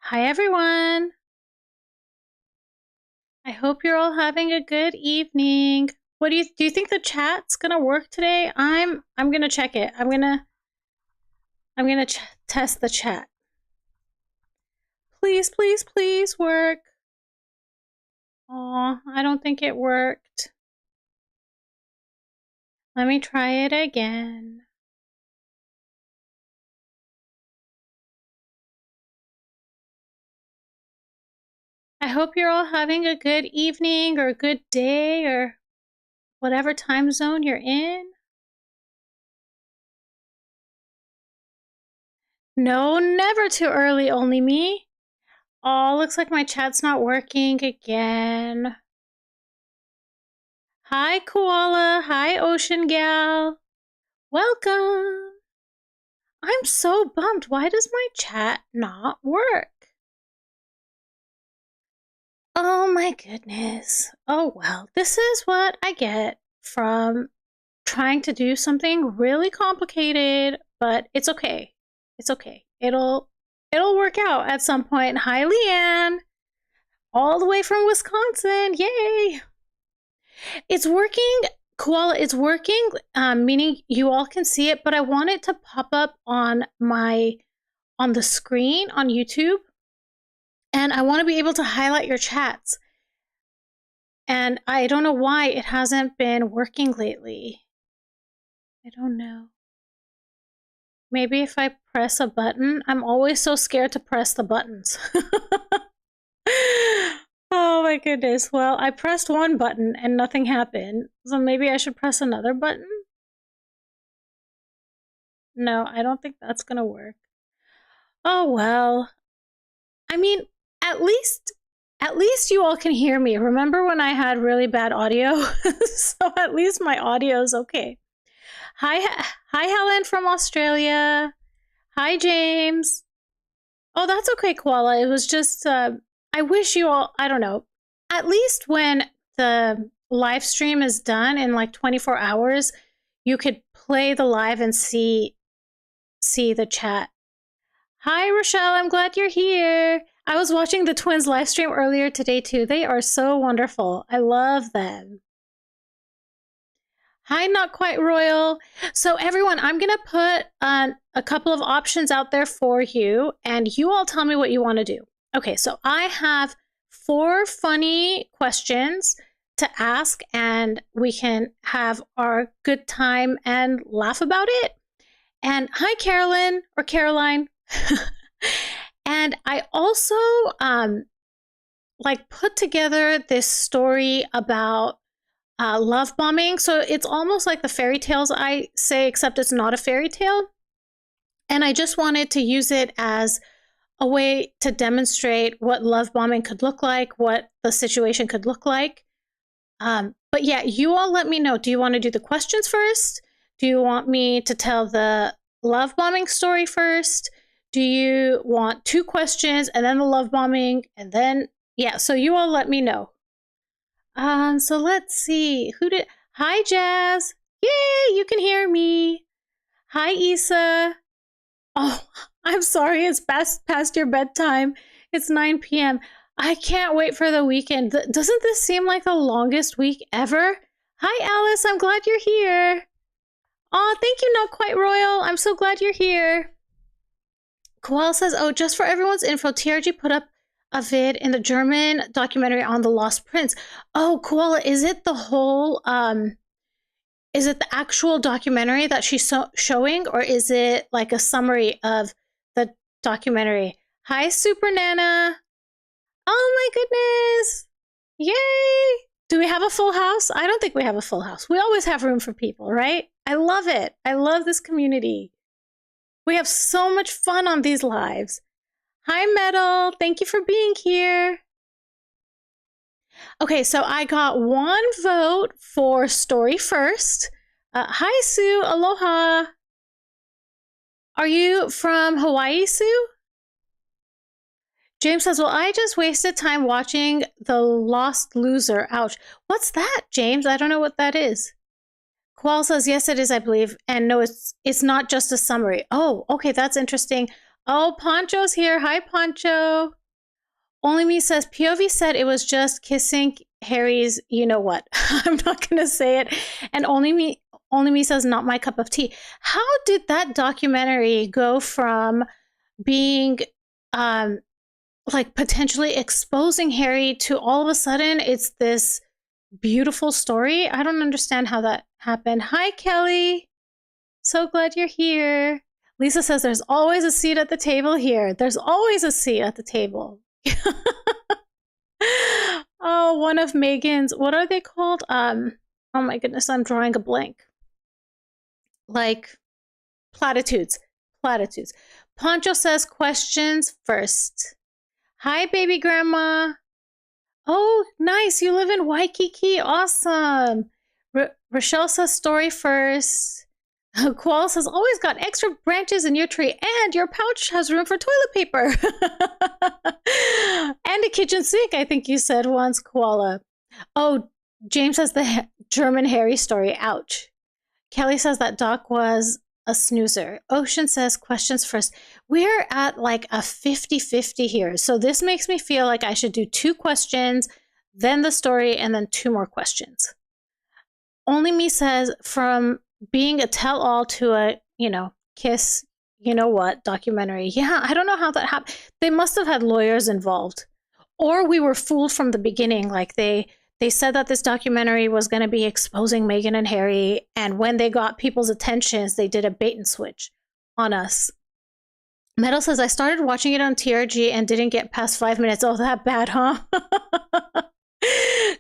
Hi everyone. I hope you're all having a good evening. What do you think the chat's gonna work today? I'm gonna check it. I'm gonna test the chat. Please, please, please work. Aw, I don't think it worked. Let me try it again. I hope you're all having a good evening or a good day or whatever time zone you're in. No, never too early, only me. Oh, looks like my chat's not working again. Hi, Koala. Hi, Ocean Gal. Welcome. I'm so bummed. Why does my chat not work? Oh my goodness. Oh well, this is what I get from trying to do something really complicated, but it's okay. It's okay. It'll work out at some point. Hi, Leanne. All the way from Wisconsin. Yay. It's working, Koala, it's working, meaning you all can see it, but I want it to pop up on the screen on YouTube. And I want to be able to highlight your chats. And I don't know why it hasn't been working lately. I don't know. Maybe if I press a button, I'm always so scared to press the buttons. Oh my goodness. Well, I pressed one button and nothing happened. So maybe I should press another button? No, I don't think that's gonna work. Oh well. I mean, at least you all can hear me. Remember when I had really bad audio? So at least my audio is okay. Hi Helen from Australia. Hi James. Oh, that's okay, Koala. It was just I wish you all, I don't know, at least when the live stream is done in like 24 hours, you could play the live and see the chat. Hi, Rochelle. I'm glad you're here. I was watching the twins live stream earlier today, too. They are so wonderful. I love them. Hi, Not Quite Royal. So, everyone, I'm going to put a couple of options out there for you, and you all tell me what you want to do. Okay, so I have 4 funny questions to ask, and we can have our good time and laugh about it. And hi, Carolyn or Caroline. And I also like put together this story about love bombing. So it's almost like the fairy tales I say, except it's not a fairy tale. And I just wanted to use it as a way to demonstrate what love bombing could look like, what the situation could look like. But yeah, you all let me know. Do you want to do the questions first? Do you want me to tell the love bombing story first? Do you want 2 questions and then the love bombing and then, yeah, so you all let me know. So let's see, hi Jazz, yay, you can hear me. Hi Issa. Oh, I'm sorry, it's past your bedtime. It's 9 p.m. I can't wait for the weekend. Doesn't this seem like the longest week ever? Hi Alice, I'm glad you're here. Aw, thank you, Not Quite Royal. I'm so glad you're here. Koala says, oh, just for everyone's info, TRG put up a vid in the German documentary on the Lost Prince. Oh, Koala, is it the whole, is it the actual documentary that she's showing, or is it like a summary of the documentary? Hi, Super Nana. Oh my goodness. Yay. Do we have a full house? I don't think we have a full house. We always have room for people, right? I love it. I love this community. We have so much fun on these lives. Hi, Metal. Thank you for being here. Okay, so I got 1 vote for story first. Hi, Sue. Aloha. Are you from Hawaii, Sue? James says, well, I just wasted time watching The Lost Loser. Ouch. What's that, James? I don't know what that is. Koala says, yes, it is, I believe. And no, it's not just a summary. Oh, okay, that's interesting. Oh, Poncho's here. Hi, Poncho. Only Me says, POV said it was just kissing Harry's, you know what. I'm not going to say it. And Only Me says, not my cup of tea. How did that documentary go from being like potentially exposing Harry to all of a sudden it's this beautiful story? I don't understand how that happened. Hi, Kelly. So glad you're here. Lisa says there's always a seat at the table here. There's always a seat at the table. Oh, one of Megan's, what are they called? Oh my goodness, I'm drawing a blank. Like platitudes. Platitudes. Poncho says questions first. Hi, baby grandma. Oh, nice. You live in Waikiki. Awesome. Rochelle says story first. Koala says, always got extra branches in your tree, and your pouch has room for toilet paper. And a kitchen sink, I think you said once, Koala. Oh, James says the German Harry story. Ouch. Kelly says that Doc was a snoozer. Ocean says questions first. We're at like a 50-50 here. So this makes me feel like I should do 2 questions, then the story, and then 2 more questions. Only Me says from being a tell-all to a, kiss, you know what, documentary. Yeah, I don't know how that happened. They must have had lawyers involved. Or we were fooled from the beginning. Like they said that this documentary was going to be exposing Meghan and Harry. And when they got people's attentions, they did a bait and switch on us. Metal says, I started watching it on TRG and didn't get past 5 minutes. Oh, that bad, huh?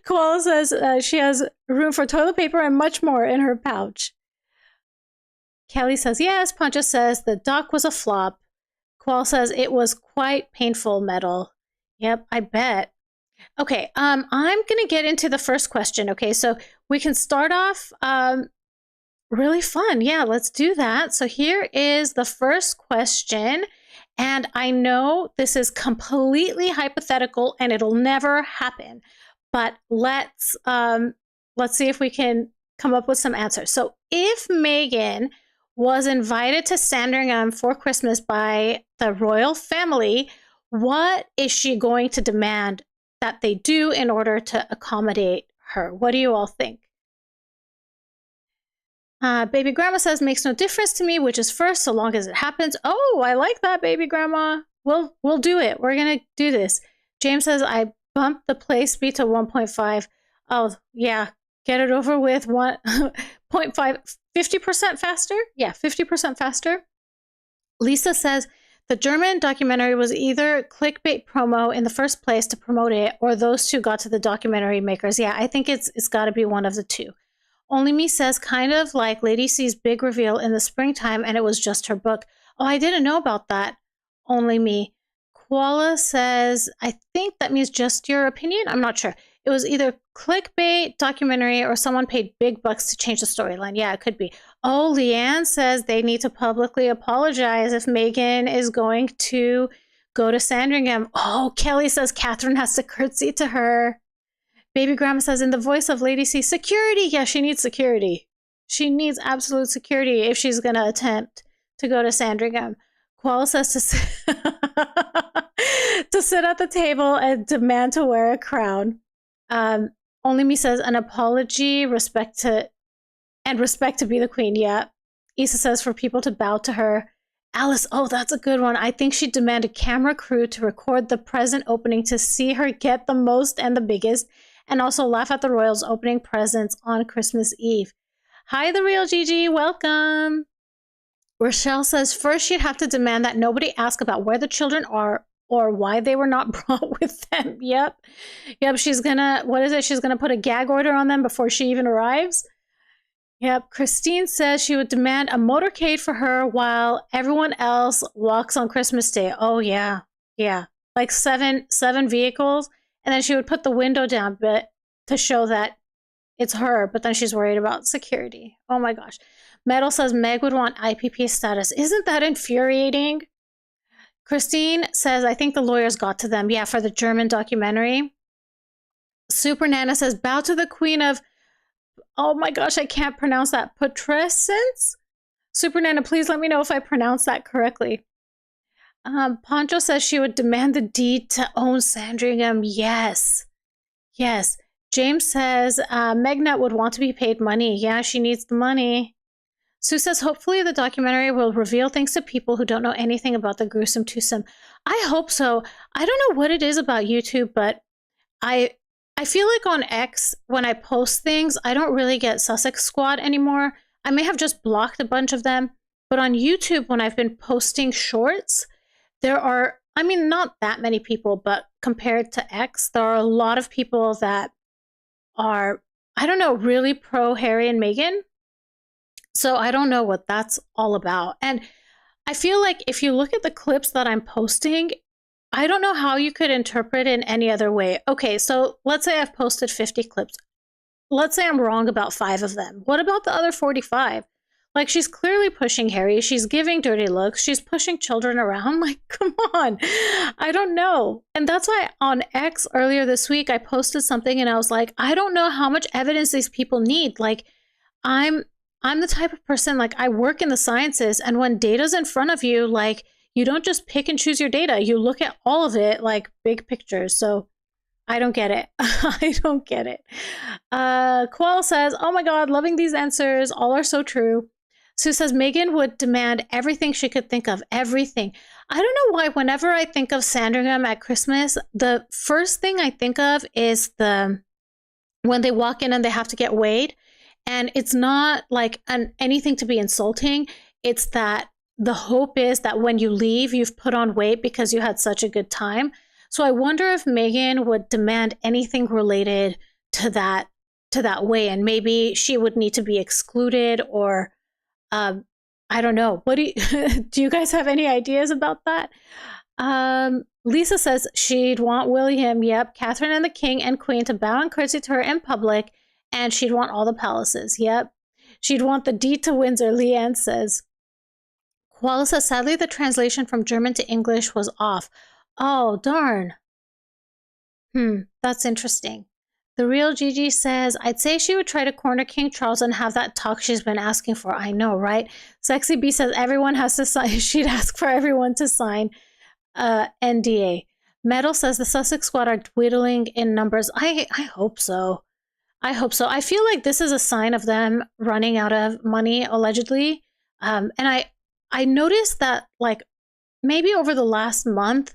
Koala says she has room for toilet paper and much more in her pouch. Kelly says, yes. Poncho says the doc was a flop. Koala says it was quite painful, Metal. Yep, I bet. Okay, I'm going to get into the first question. Okay, so we can start off really fun. Yeah, let's do that. So here is the first question. And I know this is completely hypothetical and it'll never happen. But let's see if we can come up with some answers. So if Meghan was invited to Sandringham for Christmas by the royal family, what is she going to demand that they do in order to accommodate her? What do you all think? Baby Grandma says, makes no difference to me which is first, so long as it happens. Oh, I like that, Baby Grandma. We'll do it. We're going to do this. James says, I bumped the play speed to 1.5. Oh, yeah. Get it over with. 1.5, 50% faster? Yeah, 50% faster. Lisa says, the German documentary was either clickbait promo in the first place to promote it, or those two got to the documentary makers. Yeah, I think it's got to be one of the two. Only Me says, kind of like Lady C's big reveal in the springtime, and it was just her book. Oh, I didn't know about that. Only Me. Koala says, I think that means just your opinion. I'm not sure. It was either clickbait documentary or someone paid big bucks to change the storyline. Yeah, it could be. Oh, Leanne says they need to publicly apologize if Meghan is going to go to Sandringham. Oh, Kelly says Catherine has to curtsy to her. Baby Grandma says, in the voice of Lady C, security. Yeah, she needs security. She needs absolute security if she's going to attempt to go to Sandringham. Koala says to sit at the table and demand to wear a crown. Only Me says, an apology, respect to be the queen. Yeah. Issa says, for people to bow to her. Alice, oh, that's a good one. I think she'd demand a camera crew to record the present opening to see her get the most and the biggest, and also laugh at the royals opening presents on Christmas Eve. Hi, The Real Gigi. Welcome. Rochelle says, first she'd have to demand that nobody ask about where the children are or why they were not brought with them. Yep. She's gonna, she's gonna put a gag order on them before she even arrives. Yep. Christine says she would demand a motorcade for her while everyone else walks on Christmas Day. Oh, yeah. Yeah. Like seven vehicles. And then she would put the window down but to show that it's her, but then she's worried about security. Oh my gosh. Metal says Meg would want IPP status. Isn't that infuriating? Christine says, I think the lawyers got to them. Yeah, for the German documentary. Super Nana says, bow to the queen of, oh my gosh, I can't pronounce that. Putrescence? Super Nana, please let me know if I pronounced that correctly. Poncho says she would demand the deed to own Sandringham. Yes. Yes. James says Megnet would want to be paid money. Yeah, she needs the money. Sue says, hopefully the documentary will reveal things to people who don't know anything about the gruesome twosome. I hope so. I don't know what it is about YouTube, but I feel like on X, when I post things, I don't really get Sussex Squad anymore. I may have just blocked a bunch of them. But on YouTube, when I've been posting shorts, there are, I mean, not that many people, but compared to X, there are a lot of people that are, I don't know, really pro Harry and Meghan. So I don't know what that's all about. And I feel like if you look at the clips that I'm posting, I don't know how you could interpret it in any other way. Okay, so let's say I've posted 50 clips. Let's say I'm wrong about 5 of them. What about the other 45? Like, she's clearly pushing Harry. She's giving dirty looks. She's pushing children around. Like, come on. I don't know. And that's why on X earlier this week, I posted something and I was like, I don't know how much evidence these people need. Like, I'm the type of person, like, I work in the sciences, and when data's in front of you, like, you don't just pick and choose your data. You look at all of it, like big pictures. So I don't get it. I don't get it. Koala says, oh my God, loving these answers. All are so true. Sue says, Meghan would demand everything she could think of. Everything. I don't know why whenever I think of Sandringham at Christmas, the first thing I think of is when they walk in and they have to get weighed. And it's not like anything to be insulting. It's that the hope is that when you leave, you've put on weight because you had such a good time. So I wonder if Meghan would demand anything related to that weigh, and maybe she would need to be excluded, or I don't know. What do you guys have any ideas about that? Lisa says she'd want William, yep, Catherine and the King and Queen to bow and curtsy to her in public, and she'd want all the palaces. Yep. She'd want the deed to Windsor, Leanne says. Koala says, sadly, the translation from German to English was off. Oh, darn. That's interesting. The real Gigi says, I'd say she would try to corner King Charles and have that talk she's been asking for. I know, right? Sexy B says everyone has to sign. She'd ask for everyone to sign NDA. Metal says the Sussex Squad are dwindling in numbers. I hope so. I hope so. I feel like this is a sign of them running out of money, allegedly. And I noticed that, like, maybe over the last month,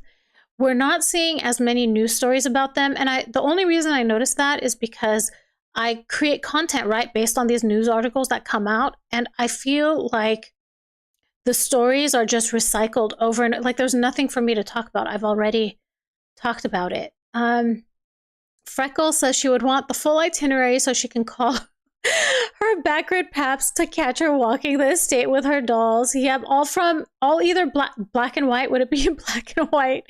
we're not seeing as many news stories about them. And the only reason I noticed that is because I create content, right, based on these news articles that come out. And I feel like the stories are just recycled over, and like there's nothing for me to talk about. I've already talked about it. Freckle says she would want the full itinerary so she can call her backroad paps to catch her walking the estate with her dolls. Yep, all either black and white. Would it be in black and white?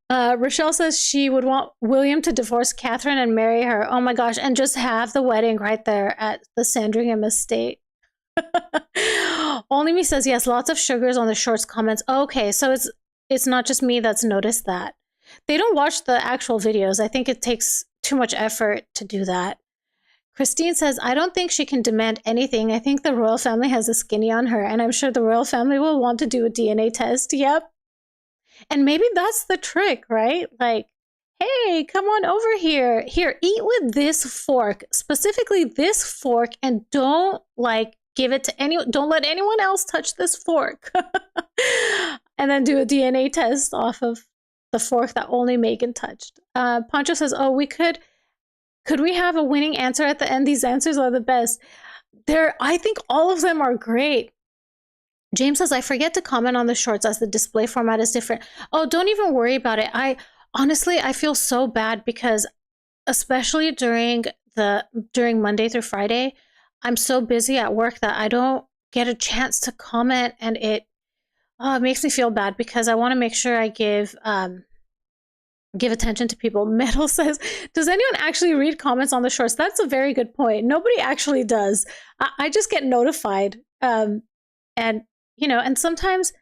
Rochelle says she would want William to divorce Catherine and marry her. Oh my gosh, and just have the wedding right there at the Sandringham estate. Only Me says yes, lots of sugars on the shorts comments. Okay, so it's not just me that's noticed that. They don't watch the actual videos. I think it takes too much effort to do that. Christine says, I don't think she can demand anything. I think the royal family has a skinny on her, and I'm sure the royal family will want to do a DNA test. Yep. And maybe that's the trick, right? Like, hey, come on over here. Here, eat with this fork, specifically this fork, and don't give it to anyone. Don't let anyone else touch this fork. And then do a DNA test off of the fork that only Meghan touched. Pancho says, oh, could we have a winning answer at the end? These answers are the best. I think all of them are great. James says, I forget to comment on the shorts as the display format is different. Oh, don't even worry about it. Honestly, I feel so bad because especially during Monday through Friday, I'm so busy at work that I don't get a chance to comment, and it makes me feel bad because I want to make sure I give attention to people. Metal says, does anyone actually read comments on the shorts? That's a very good point. Nobody actually does. I just get notified. And sometimes,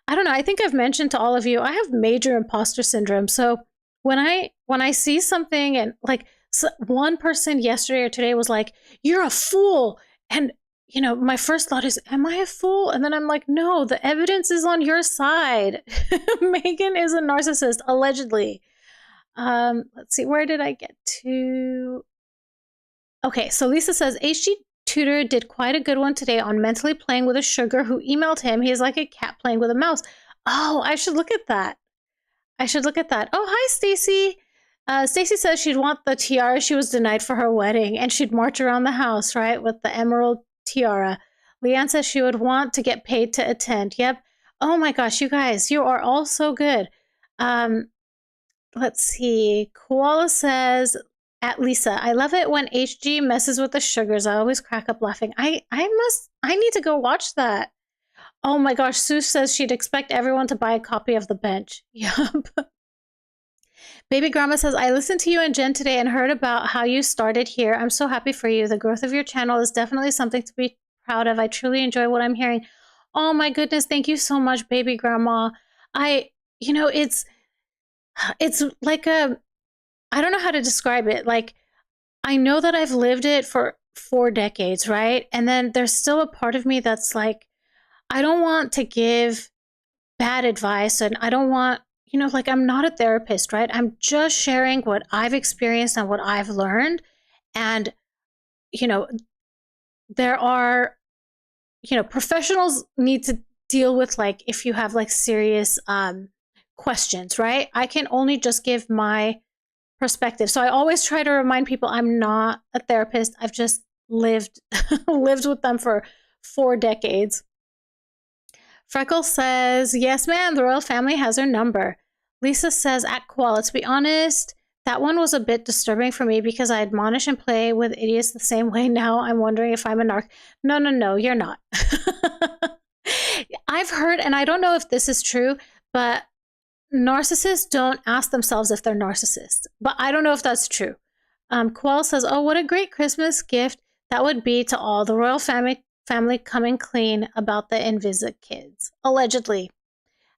I don't know, I think I've mentioned to all of you, I have major imposter syndrome. So when I see something, and one person yesterday or today was like, you're a fool. And you know, my first thought is, am I a fool? And then I'm like, no, the evidence is on your side. Megan is a narcissist, allegedly. Let's see, where did I get to? Okay, so Lisa says, HG Tutor did quite a good one today on mentally playing with a sugar who emailed him. He is like a cat playing with a mouse. Oh, I should look at that. I should look at that. Oh, hi, Stacy. Stacy says she'd want the tiara she was denied for her wedding, and she'd march around the house, right, with the emerald tiara. Leanne says she would want to get paid to attend. Yep. Oh my gosh, you guys, you are all so good. Let's see. Koala says, at Lisa, I love it when HG messes with the sugars. I always crack up laughing. I need to go watch that. Oh my gosh, Sue says she'd expect everyone to buy a copy of The Bench. Yup. Baby Grandma says, I listened to you and Jen today and heard about how you started here. I'm so happy for you. The growth of your channel is definitely something to be proud of. I truly enjoy what I'm hearing. Oh my goodness, thank you so much, Baby Grandma. You know, it's like I don't know how to describe it. Like, I know that I've lived it for 4 decades, right? And then there's still a part of me that's like, I don't want to give bad advice, and I don't want, you know, like, I'm not a therapist, right? I'm just sharing what I've experienced and what I've learned. And, you know, there are, you know, professionals need to deal with, like, if you have like serious questions, right? I can only just give my perspective. So I always try to remind people I'm not a therapist. I've just lived with them for 4 decades. Freckle says, yes, ma'am, the royal family has her number. Lisa says, at Koala, to be honest, that one was a bit disturbing for me because I admonish and play with idiots the same way. Now I'm wondering if I'm a narc. No, you're not. I've heard, and I don't know if this is true, but narcissists don't ask themselves if they're narcissists. But I don't know if that's true. Koala says, oh, what a great Christmas gift that would be to all the royal family coming clean about the Invisa kids. Allegedly.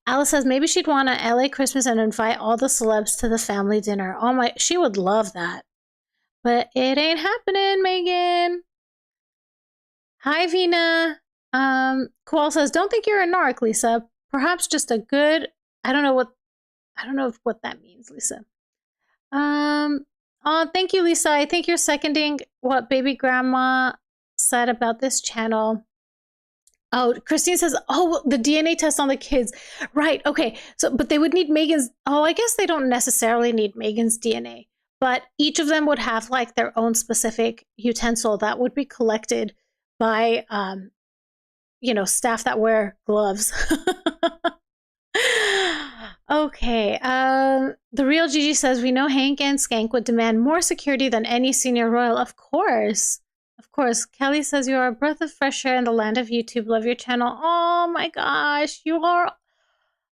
Alice says maybe she'd want a LA Christmas and invite all the celebs to the family dinner. Oh my, she would love that. But it ain't happening, Megan. Hi, Vina. Koala says, don't think you're a narc, Lisa. Perhaps just a good, I don't know what that means, Lisa. Oh, thank you, Lisa. I think you're seconding what Baby Grandma said about this channel. Oh, Christine says, oh, the DNA test on the kids. Right, okay. So, but they would need Megan's, oh, I guess they don't necessarily need Megan's DNA, but each of them would have like their own specific utensil that would be collected by, you know, staff that wear gloves. Okay, the real Gigi says, we know Hank and Skank would demand more security than any senior royal. Of course. Of course. Kelly says, you are a breath of fresh air in the land of YouTube. Love your channel. Oh my gosh, you are.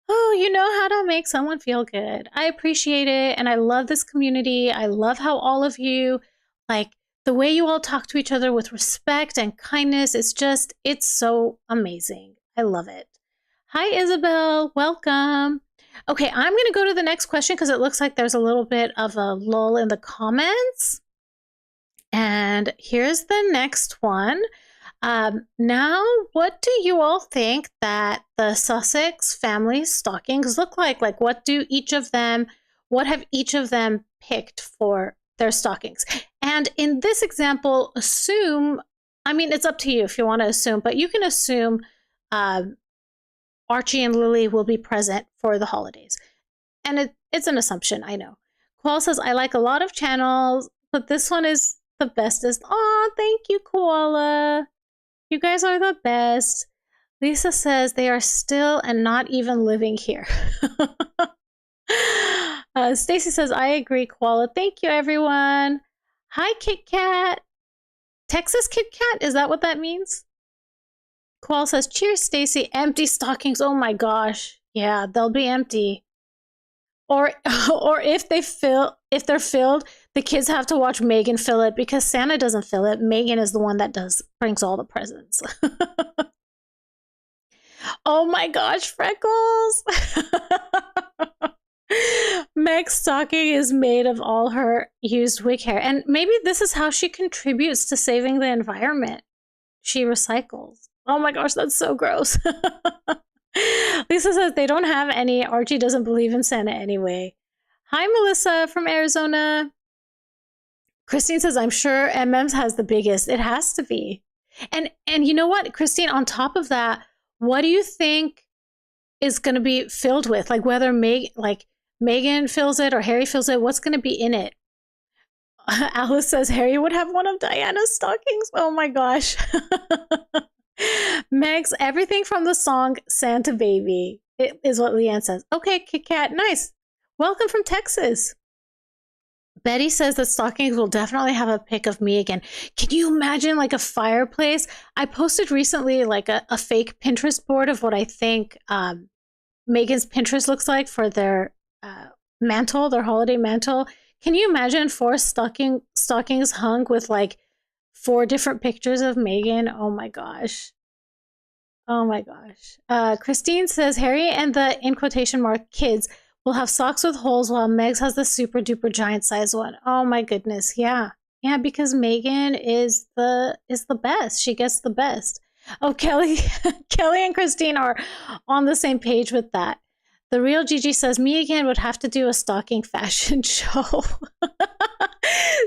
Oh, you know how to make someone feel good. I appreciate it. And I love this community. I love how all of you, like, the way you all talk to each other with respect and kindness. It's so amazing. I love it. Hi, Isabel. Welcome. Okay, I'm going to go to the next question because it looks like there's a little bit of a lull in the comments. And here's the next one. Now, what do you all think that the Sussex family stockings look like? Like, what have each of them picked for their stockings? And in this example, assume, I mean, it's up to you if you want to assume, but you can assume Archie and Lily will be present for the holidays. And it's an assumption, I know. Koala says, I like a lot of channels, but this one is the bestest. Aw, thank you, Koala. You guys are the best. Lisa says they are still and not even living here. Stacy says, I agree, Koala. Thank you, everyone. Hi, Kit Kat. Texas Kit Kat? Is that what that means? Koala says, cheers, Stacy. Empty stockings. Oh my gosh. Yeah, they'll be empty. Or if they're filled, the kids have to watch Megan fill it because Santa doesn't fill it. Megan is the one that brings all the presents. Oh my gosh, Freckles. Meg's stocking is made of all her used wig hair. And maybe this is how she contributes to saving the environment. she recycles. Oh my gosh, that's so gross. Lisa says they don't have any. Archie doesn't believe in Santa anyway. Hi, Melissa from Arizona. Christine says, I'm sure MM's has the biggest. It has to be. And you know what, Christine, on top of that, what do you think is going to be filled with? Like whether Megan fills it or Harry fills it, what's going to be in it? Alice says Harry would have one of Diana's stockings. Oh my gosh. Megs, everything from the song Santa Baby is what Leanne says. Okay, Kit Kat, nice. Welcome from Texas. Betty says that stockings will definitely have a pic of me again. Can you imagine like a fireplace? I posted recently like a fake Pinterest board of what I think Megan's Pinterest looks like for their mantle, their holiday mantle. Can you imagine 4 stockings hung with like 4 different pictures of Megan? Oh my gosh. Oh my gosh. Christine says Harry and the, in quotation mark, kids will have socks with holes while Megs has the super duper giant size one. Oh my goodness. Yeah. Yeah, because Megan is the best. She gets the best. Oh, Kelly and Christine are on the same page with that. The real Gigi says me again would have to do a stocking fashion show.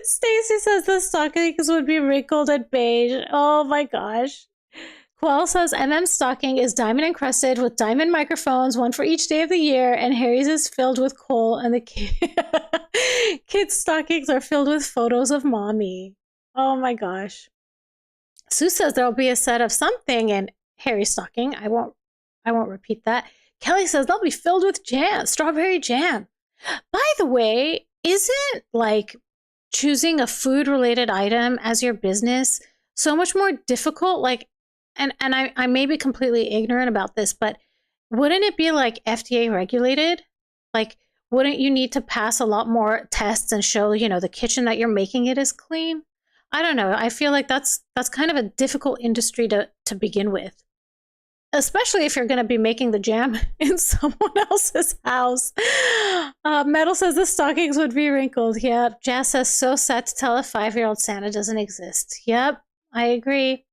Stacy says the stockings would be wrinkled and beige. Oh my gosh. Quell says MM's stocking is diamond encrusted with diamond microphones, one for each day of the year, and Harry's is filled with coal, and the kids' stockings are filled with photos of mommy. Oh my gosh. Sue says there'll be a set of something in Harry's stocking. I won't repeat that. Kelly says they'll be filled with jam, strawberry jam. By the way, isn't like choosing a food-related item as your business so much more difficult? Like, and I may be completely ignorant about this, but wouldn't it be like FDA regulated? Like, wouldn't you need to pass a lot more tests and show, you know, the kitchen that you're making it is clean? I don't know. I feel like that's kind of a difficult industry to begin with, especially if you're going to be making the jam in someone else's house. Metal says the stockings would be wrinkled. Yep. Jazz says so sad to tell a 5-year-old Santa doesn't exist. Yep, I agree.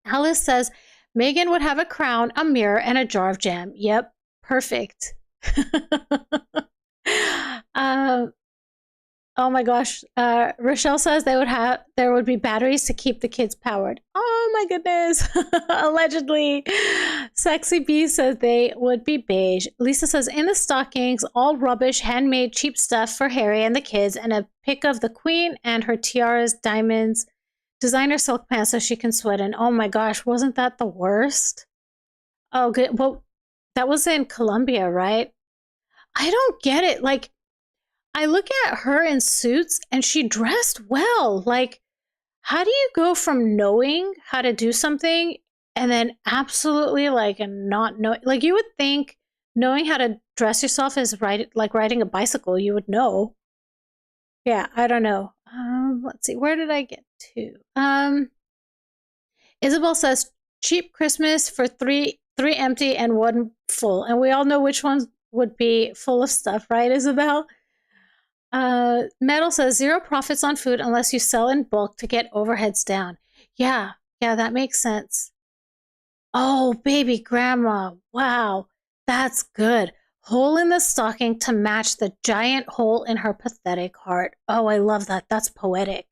Alice says Megan would have a crown, a mirror, and a jar of jam. Yep, perfect. Oh my gosh. Rochelle says there would be batteries to keep the kids powered. Oh my goodness. Allegedly. Sexy Bee says they would be beige. Lisa says in the stockings, all rubbish, handmade, cheap stuff for Harry and the kids, and a pic of the queen and her tiaras, diamonds, designer silk pants so she can sweat in. Oh my gosh, wasn't that the worst? Oh, good. Well, that was in Colombia, right? I don't get it. Like, I look at her in Suits and she dressed well. Like, how do you go from knowing how to do something and then absolutely like not know? Like, you would think knowing how to dress yourself is like riding a bicycle. You would know. Yeah, I don't know. Let's see. Where did I get to? Isabel says cheap Christmas for three empty and 1 full, and we all know which ones would be full of stuff, right, Isabel? Metal says 0 profits on food unless you sell in bulk to get overheads down. Yeah, that makes sense. Oh, baby grandma. Wow, that's good. Hole in the stocking to match the giant hole in her pathetic heart. Oh, I love that. That's poetic.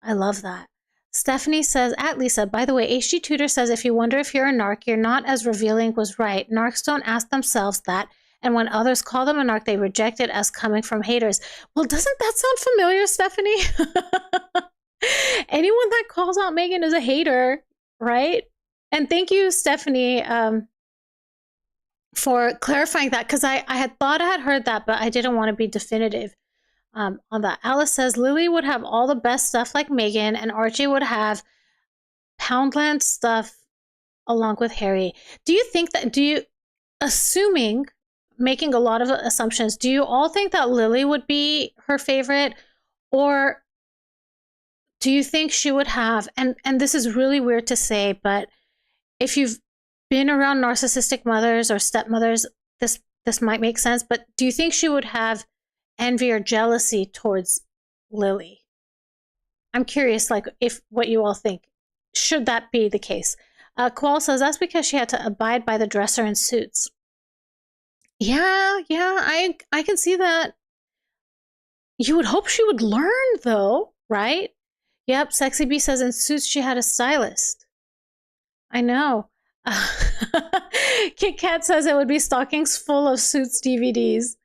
I love that. Stephanie says, at Lisa, by the way, HG Tutor says if you wonder if you're a narc, you're not, as revealing was right. Narcs don't ask themselves that. And when others call them a narc, they reject it as coming from haters. Well, doesn't that sound familiar, Stephanie? Anyone that calls out Megan is a hater, right? And thank you, Stephanie, for clarifying that, because I had thought I had heard that, but I didn't want to be definitive on that. Alice says Lily would have all the best stuff like Megan, and Archie would have Poundland stuff along with Harry. Do you think that, assuming, making a lot of assumptions, do you all think that Lily would be her favorite? Or do you think she would have, and this is really weird to say, but if you've been around narcissistic mothers or stepmothers, this might make sense, but do you think she would have envy or jealousy towards Lily? I'm curious, like, if what you all think. should that be the case? Koala says that's because she had to abide by the dresser and suits. Yeah, I can see that. You would hope she would learn, though, right? Yep, Sexy Bee says in Suits she had a stylist. I know. Kit Kat says it would be stockings full of Suits DVDs.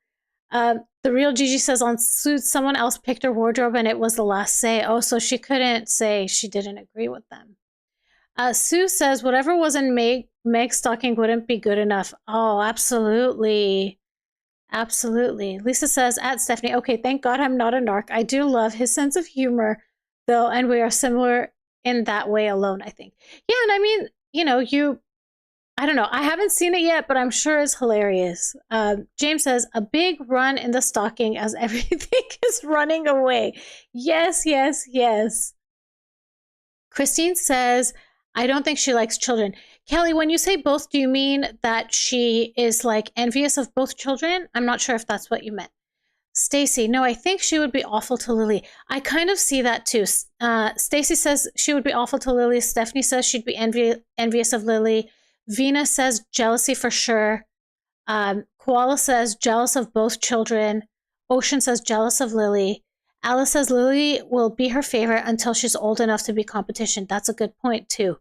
The real Gigi says on Suits someone else picked her wardrobe and it was the last say. Oh, so she couldn't say she didn't agree with them. Sue says whatever was in Meg's stocking wouldn't be good enough. Oh, absolutely. Absolutely. Lisa says at Stephanie, okay, thank God I'm not a narc. I do love his sense of humor, though, and we are similar in that way alone, I think. Yeah, and I mean, you know, I don't know. I haven't seen it yet, but I'm sure it's hilarious. James says, a big run in the stocking as everything is running away. Yes, yes, yes. Christine says, I don't think she likes children. Kelly, when you say both, do you mean that she is like envious of both children? I'm not sure if that's what you meant. Stacy, no, I think she would be awful to Lily. I kind of see that too. Stacy says she would be awful to Lily. Stephanie says she'd be envious of Lily. Vina says jealousy for sure. Koala says jealous of both children. Ocean says jealous of Lily. Alice says Lily will be her favorite until she's old enough to be competition. That's a good point too.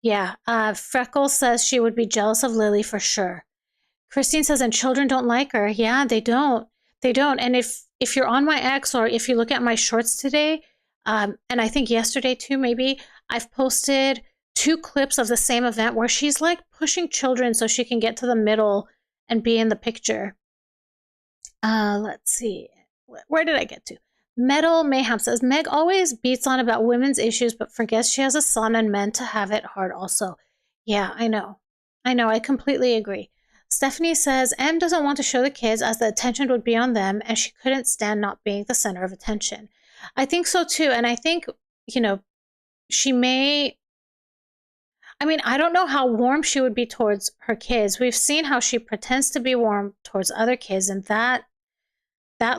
Yeah, Freckles says she would be jealous of Lily for sure. Christine says, and children don't like her. Yeah, they don't. They don't. And if you're on my X or if you look at my shorts today, and I think yesterday too, maybe, I've posted 2 clips of the same event where she's like pushing children so she can get to the middle and be in the picture. Let's see. Where did I get to? Metal Mayhem says, Meg always beats on about women's issues, but forgets she has a son and men to have it hard also. Yeah, I know. I completely agree. Stephanie says, M doesn't want to show the kids as the attention would be on them, and she couldn't stand not being the center of attention. I think so too, and I think, you know, she may... I mean, I don't know how warm she would be towards her kids. We've seen how she pretends to be warm towards other kids, and that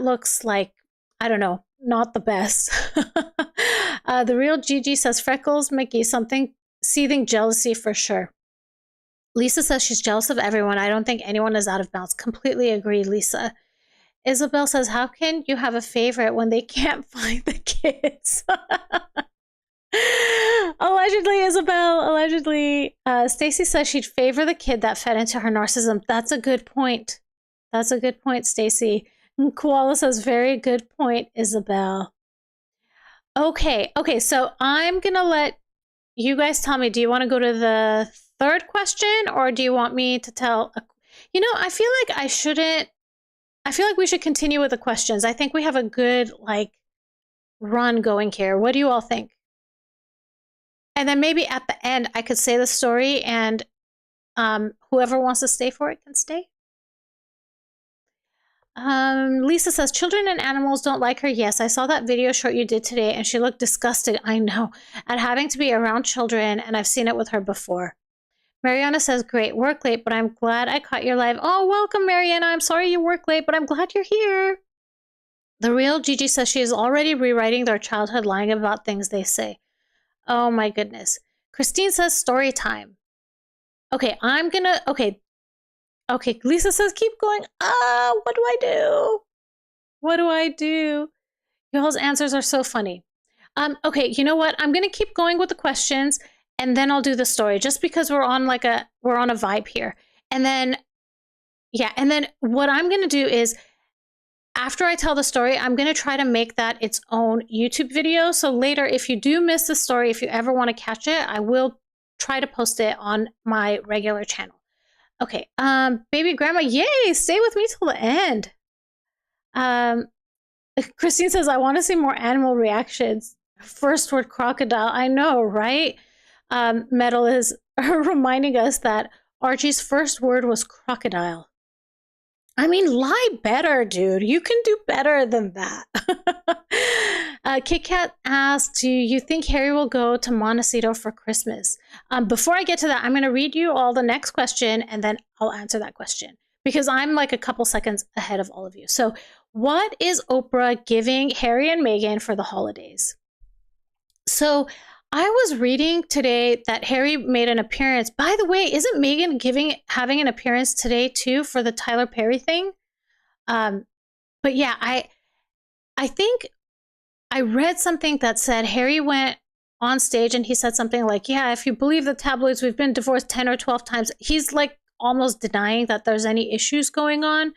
looks like, I don't know, not the best. The real Gigi says, Freckles, Mickey, something seething jealousy for sure. Lisa says she's jealous of everyone. I don't think anyone is out of bounds. Completely agree, Lisa. Isabel says, how can you have a favorite when they can't find the kids? Allegedly, Isabel, allegedly. Stacy says she'd favor the kid that fed into her narcissism. That's a good point. That's a good point, Stacy. Koala says, very good point, Isabel. Okay, so I'm going to let you guys tell me, do you want to go to the third question or do you want me to tell? You know, I feel like we should continue with the questions. I think we have a good, like, run going here. What do you all think? And then maybe at the end, I could say the story and whoever wants to stay for it can stay. Lisa says, children and animals don't like her. Yes, I saw that video short you did today and she looked disgusted, I know, at having to be around children, and I've seen it with her before. Mariana says, great, work late, but I'm glad I caught your live. Oh, welcome, Mariana. I'm sorry you work late, but I'm glad you're here. The real Gigi says she is already rewriting their childhood, lying about things they say. Oh my goodness. Christine says, story time. Okay, Okay, Lisa says, keep going. What do I do? What do I do? Y'all's answers are so funny. Okay, you know what? I'm going to keep going with the questions and then I'll do the story just because we're on a vibe here. And then, yeah, and then what I'm going to do is after I tell the story, I'm going to try to make that its own YouTube video. So later, if you do miss the story, if you ever want to catch it, I will try to post it on my regular channel. Okay, baby grandma, yay, stay with me till the end. Christine says, I want to see more animal reactions. First word, crocodile. I know, right? Metal is reminding us that Archie's first word was crocodile. I mean, lie better, dude. You can do better than that. Kit Kat asks, do you think Harry will go to Montecito for Christmas? Before I get to that, I'm going to read you all the next question, and then I'll answer that question, because I'm like a couple seconds ahead of all of you. So what is Oprah giving Harry and Meghan for the holidays? So I was reading today that Harry made an appearance. By the way, isn't Meghan having an appearance today too for the Tyler Perry thing? But yeah, I think I read something that said Harry went on stage and he said something like, yeah, if you believe the tabloids, we've been divorced 10 or 12 times. He's like almost denying that there's any issues going on.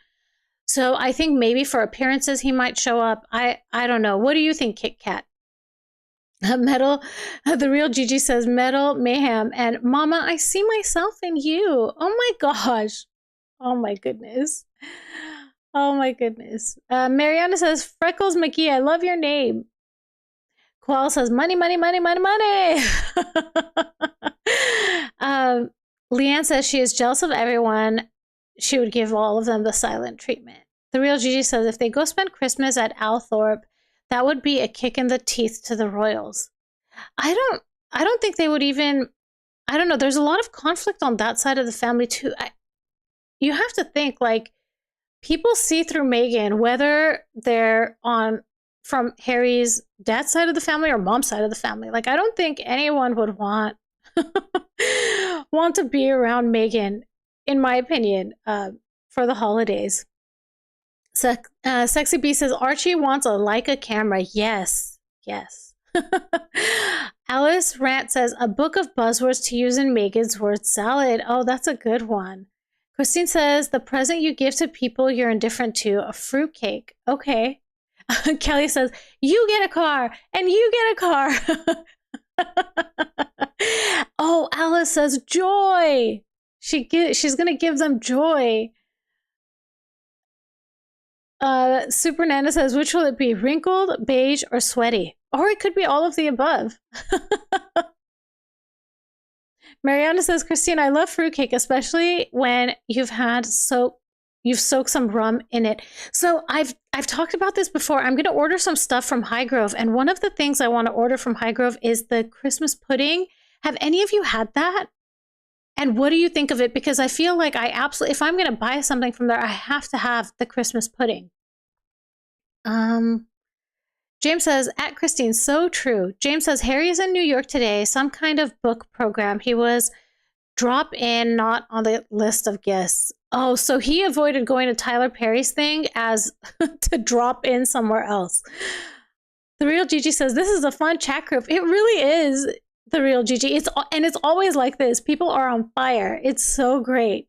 So I think maybe for appearances he might show up. I don't know. What do you think, Kit Kat? Metal, the real Gigi says metal mayhem and Mama, I see myself in you. Oh my gosh. Oh my goodness. Oh my goodness. Mariana says Freckles McGee, I love your name. Koala says money, money, money, money, money. Leanne says she is jealous of everyone. She would give all of them the silent treatment. The real Gigi says if they go spend Christmas at Althorpe, that would be a kick in the teeth to the royals. I don't think they would even, I don't know. There's a lot of conflict on that side of the family too. You have to think like people see through Meghan, whether they're from Harry's dad's side of the family or mom's side of the family. Like I don't think anyone would want to be around Meghan, in my opinion, for the holidays. Sexy B says Archie wants a Leica camera. Yes. Alice Rant says a book of buzzwords to use in Meghan's word salad. Oh, that's a good one. Christine says the present you give to people you're indifferent to, a fruitcake. Okay. Kelly says you get a car and you get a car. Oh, Alice says joy. She's gonna give them joy. Super Nana says, which will it be? Wrinkled, beige, or sweaty? Or it could be all of the above. Mariana says, Christine, I love fruitcake, especially when you've soaked some rum in it. So I've talked about this before. I'm going to order some stuff from Highgrove. And one of the things I want to order from Highgrove is the Christmas pudding. Have any of you had that? And what do you think of it? Because I feel like if I'm going to buy something from there, I have to have the Christmas pudding. James says, at Christine, so true. James says, Harry is in New York today, some kind of book program. He was drop in, not on the list of guests. Oh, so he avoided going to Tyler Perry's thing as to drop in somewhere else. The real Gigi says, this is a fun chat group. It really is. The real Gigi. It's always like this. People are on fire. It's so great.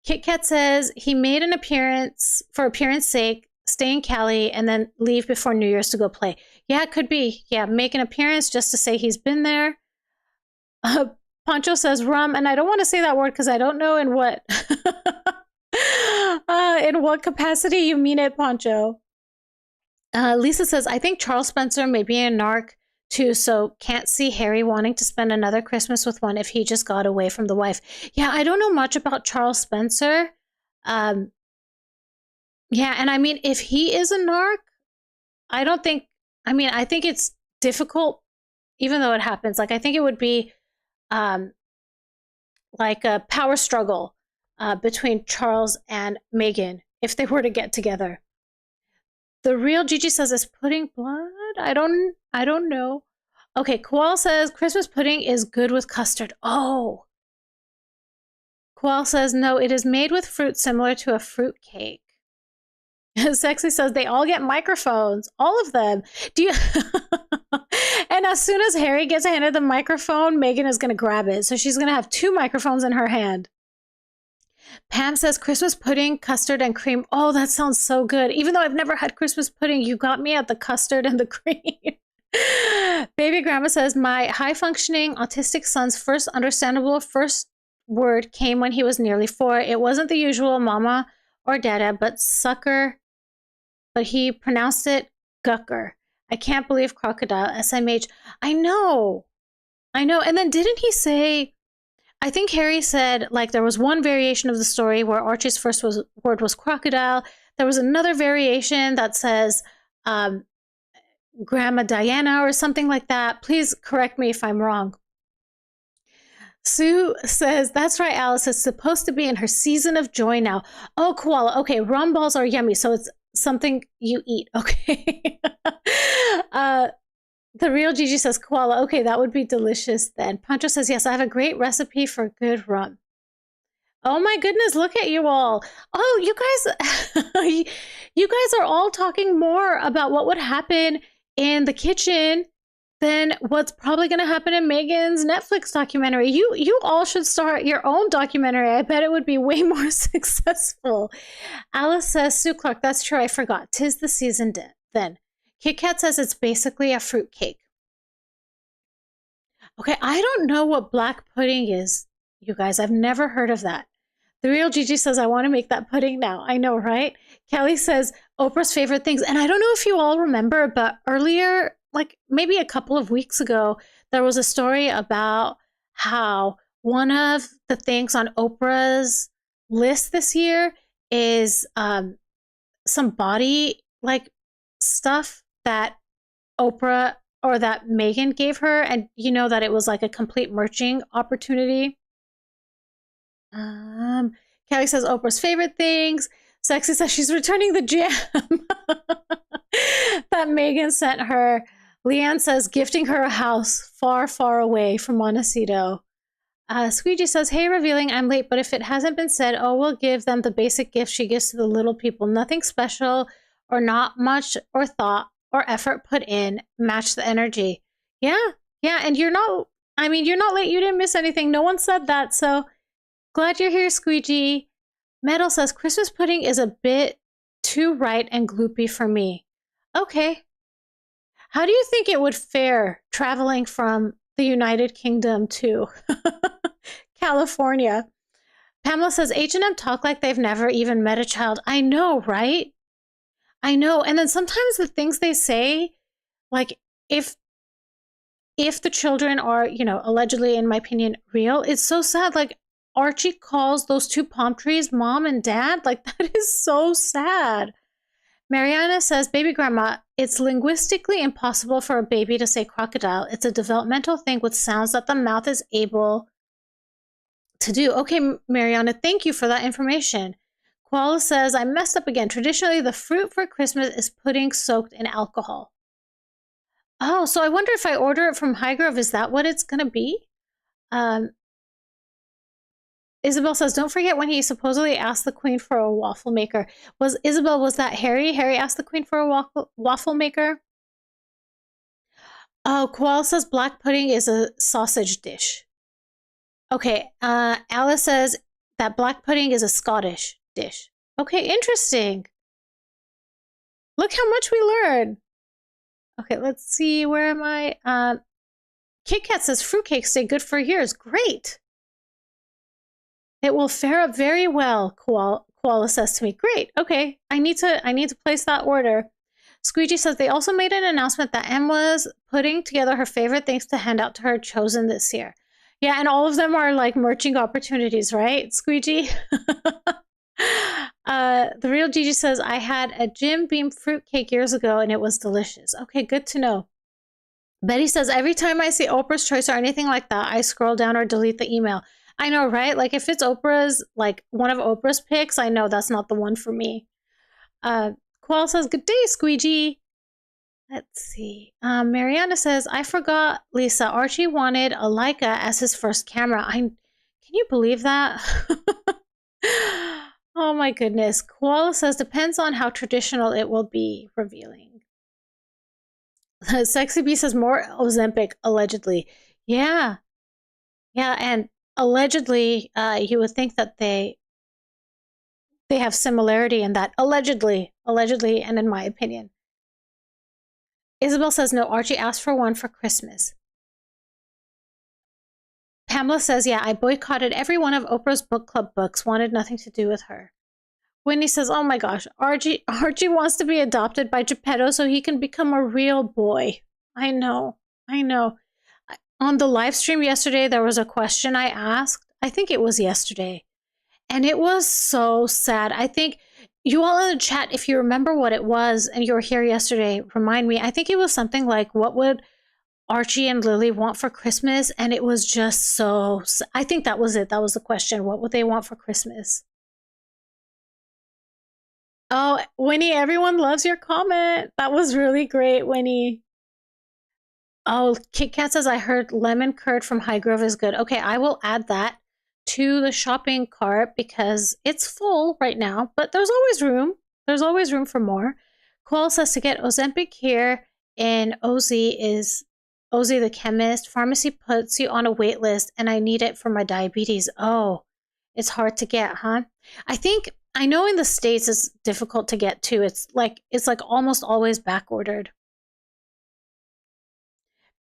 Kit Kat says he made an appearance for appearance sake, stay in Cali, and then leave before New Year's to go play. Yeah, it could be. Yeah, make an appearance just to say he's been there. Pancho says rum, and I don't want to say that word because I don't know in what capacity you mean it, Pancho. Lisa says, I think Charles Spencer may be a narc too, so can't see Harry wanting to spend another Christmas with one if he just got away from the wife. Yeah, I don't know much about Charles Spencer. Yeah, and I mean, if he is a narc, I think it's difficult, even though it happens. Like, I think it would be like a power struggle between Charles and Meghan if they were to get together. The real Gigi says, is pudding blood? I don't know. Okay, Koal says Christmas pudding is good with custard. Oh. Koal says, no, it is made with fruit similar to a fruit cake. Sexy says they all get microphones. All of them. Do you And as soon as Harry gets handed the microphone, Meghan is going to grab it. So she's going to have 2 microphones in her hand. Pam says Christmas pudding, custard, and cream. Oh, that sounds so good. Even though I've never had Christmas pudding, you got me at the custard and the cream. Baby Grandma says, my high-functioning autistic son's first understandable first word came when he was nearly 4. It wasn't the usual mama or dada, but sucker. But he pronounced it gucker. I can't believe crocodile, SMH. I know. And then didn't he say... I think Harry said, like, there was one variation of the story where Archie's first word was crocodile. There was another variation that says Grandma Diana or something like that. Please correct me if I'm wrong. Sue says, that's right, Alice. It's supposed to be in her season of joy now. Oh, koala. Okay, rum balls are yummy, so it's something you eat. Okay. The real Gigi says koala. Okay, that would be delicious then. Pancho says, yes, I have a great recipe for good rum. Oh my goodness, look at you all. Oh, you guys, you guys are all talking more about what would happen in the kitchen than what's probably going to happen in Megan's Netflix documentary. You all should start your own documentary. I bet it would be way more successful. Alice says, Sue Clark, that's true. I forgot. 'Tis the season then. Kit Kat says it's basically a fruit cake. Okay, I don't know what black pudding is, you guys. I've never heard of that. The real Gigi says, I want to make that pudding now. I know, right? Kelly says, Oprah's favorite things. And I don't know if you all remember, but earlier, like maybe a couple of weeks ago, there was a story about how one of the things on Oprah's list this year is some body like stuff that Oprah or that Megan gave her. And you know that it was like a complete merching opportunity. Kelly says Oprah's favorite things. Sexy says she's returning the jam that Megan sent her. Leanne says gifting her a house far, far away from Montecito. Squeegee says, hey, Revealing, I'm late, but if it hasn't been said, oh, we'll give them the basic gift she gives to the little people. Nothing special or not much or thought or effort put in. Match the energy. Yeah, and you're not late. You didn't miss anything. No one said that, so glad you're here, Squeegee. Metal says, Christmas pudding is a bit too right and gloopy for me. Okay. How do you think it would fare traveling from the United Kingdom to California? Pamela says, H&M talk like they've never even met a child. I know, right? I know. And then sometimes the things they say, like if the children are, allegedly, in my opinion, real, it's so sad. Like, Archie calls those two palm trees mom and dad. Like, that is so sad. Mariana says, baby grandma, it's linguistically impossible for a baby to say crocodile. It's a developmental thing with sounds that the mouth is able to do. Okay, Mariana, thank you for that information. Koala says, I messed up again. Traditionally, the fruit for Christmas is pudding soaked in alcohol. Oh, so I wonder if I order it from Highgrove, is that what it's going to be? Isabel says, don't forget when he supposedly asked the queen for a waffle maker. Was that Harry? Harry asked the queen for a waffle maker? Oh, Koala says black pudding is a sausage dish. Okay, Alice says that black pudding is a Scottish dish. Okay, interesting. Look how much we learn. Okay, let's see, where am I? Kit Kat says fruitcakes stay good for years. Great. It will fare up very well, Koala says to me. Great. Okay, I need to place that order. Squeegee says they also made an announcement that Em was putting together her favorite things to hand out to her chosen this year. Yeah, and all of them are like merching opportunities, right, Squeegee? The real Gigi says, I had a Jim Beam fruitcake years ago and it was delicious. Okay, good to know. Betty says, every time I see Oprah's Choice or anything like that, I scroll down or delete the email. I know, right? Like if it's Oprah's, like one of Oprah's picks, I know that's not the one for me. Koala says, good day, Squeegee. Let's see. Mariana says, I forgot, Lisa. Archie wanted a Leica as his first camera. Can you believe that? Oh my goodness. Koala says, depends on how traditional it will be. Revealing. Sexy Bee says, more Ozempic, allegedly. Yeah, and allegedly, you would think that they have similarity in that. Allegedly, and in my opinion. Isabel says, no, Archie asked for one for Christmas. Pamela says, yeah, I boycotted every one of Oprah's book club books, wanted nothing to do with her. Whitney says, oh my gosh, Archie wants to be adopted by Geppetto so he can become a real boy. I know. On the live stream yesterday, there was a question I asked. I think it was yesterday. And it was so sad. I think you all in the chat, if you remember what it was and you were here yesterday, remind me. I think it was something like, what would Archie and Lily want for Christmas? And it was just so, I think that was it. That was the question. What would they want for Christmas? Oh, Winnie, everyone loves your comment. That was really great, Winnie. Oh, Kit Kat says, I heard lemon curd from High Grove is good. Okay, I will add that to the shopping cart because it's full right now, but there's always room. There's always room for more. Coil says to get Ozempic here in OZ is OZ the chemist. Pharmacy puts you on a wait list and I need it for my diabetes. Oh, it's hard to get, huh? I know in the States it's difficult to get to. It's like almost always back ordered.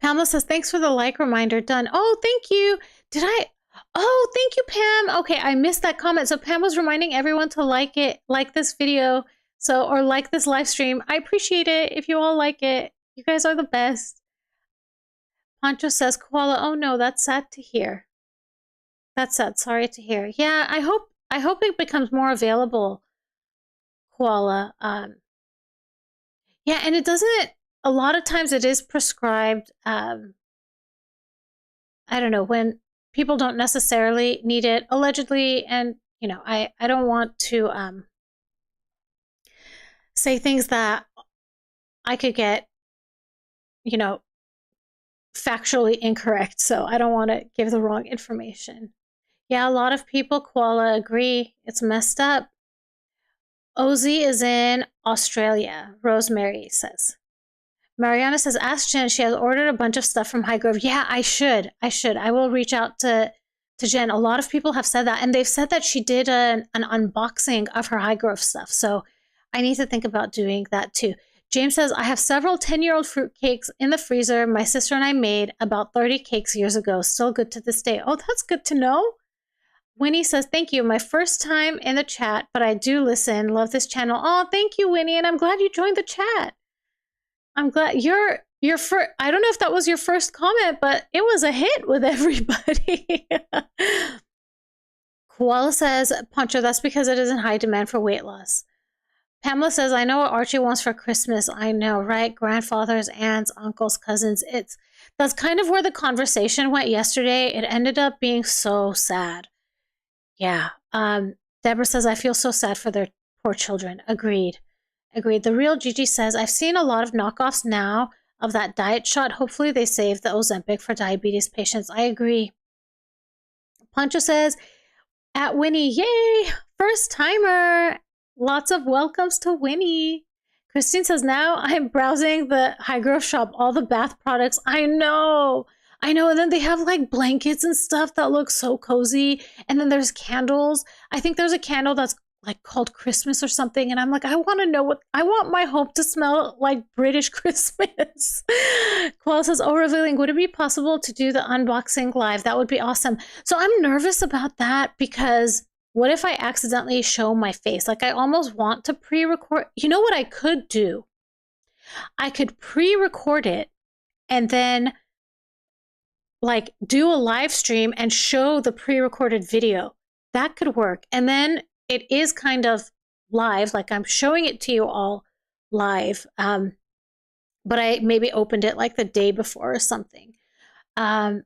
Pamela says, thanks for the like reminder. Done. Oh, thank you. Oh, thank you, Pam. Okay, I missed that comment. So Pam was reminding everyone to like this video. Or like this live stream. I appreciate it if you all like it. You guys are the best. Pancho says, Koala, oh no, that's sad to hear. That's sad. Sorry to hear. Yeah, I hope it becomes more available, Koala. Yeah, and it doesn't, a lot of times it is prescribed, I don't know, when people don't necessarily need it, allegedly, and, you know, I don't want to say things that I could get, you know, factually incorrect, so I don't want to give the wrong information. Yeah, a lot of people, Koala, agree. It's messed up. OZ is in Australia, Rosemary says. Mariana says, ask Jen. She has ordered a bunch of stuff from High Grove. Yeah, I should. I will reach out to Jen. A lot of people have said that, and they've said that she did an unboxing of her High Grove stuff, so I need to think about doing that too. James says, I have several 10-year-old fruit cakes in the freezer. My sister and I made about 30 cakes years ago. Still good to this day. Oh, that's good to know. Winnie says, thank you. My first time in the chat, but I do listen. Love this channel. Oh, thank you, Winnie, and I'm glad you joined the chat. I'm glad your first, I don't know if that was your first comment, but it was a hit with everybody. Koala says, Pancho, that's because it is in high demand for weight loss. Pamela says, I know what Archie wants for Christmas. I know, right? Grandfathers, aunts, uncles, cousins. That's kind of where the conversation went yesterday. It ended up being so sad. Yeah. Deborah says, I feel so sad for their poor children. Agreed. The real Gigi says, I've seen a lot of knockoffs now of that diet shot. Hopefully they save the Ozempic for diabetes patients. I agree. Pancho says, at Winnie, yay! First timer! Lots of welcomes to Winnie. Christine says, now I'm browsing the High Grove shop, all the bath products. I know. And then they have like blankets and stuff that look so cozy. And then there's candles. I think there's a candle that's like called Christmas or something. And I'm like, I want my home to smell like British Christmas. Koala says, oh, Revealing, would it be possible to do the unboxing live? That would be awesome. So I'm nervous about that because what if I accidentally show my face? Like I almost want to pre-record. You know what I could do? I could pre-record it and then like do a live stream and show the pre-recorded video. That could work. And then it is kind of live, like I'm showing it to you all live. But I maybe opened it like the day before or something. The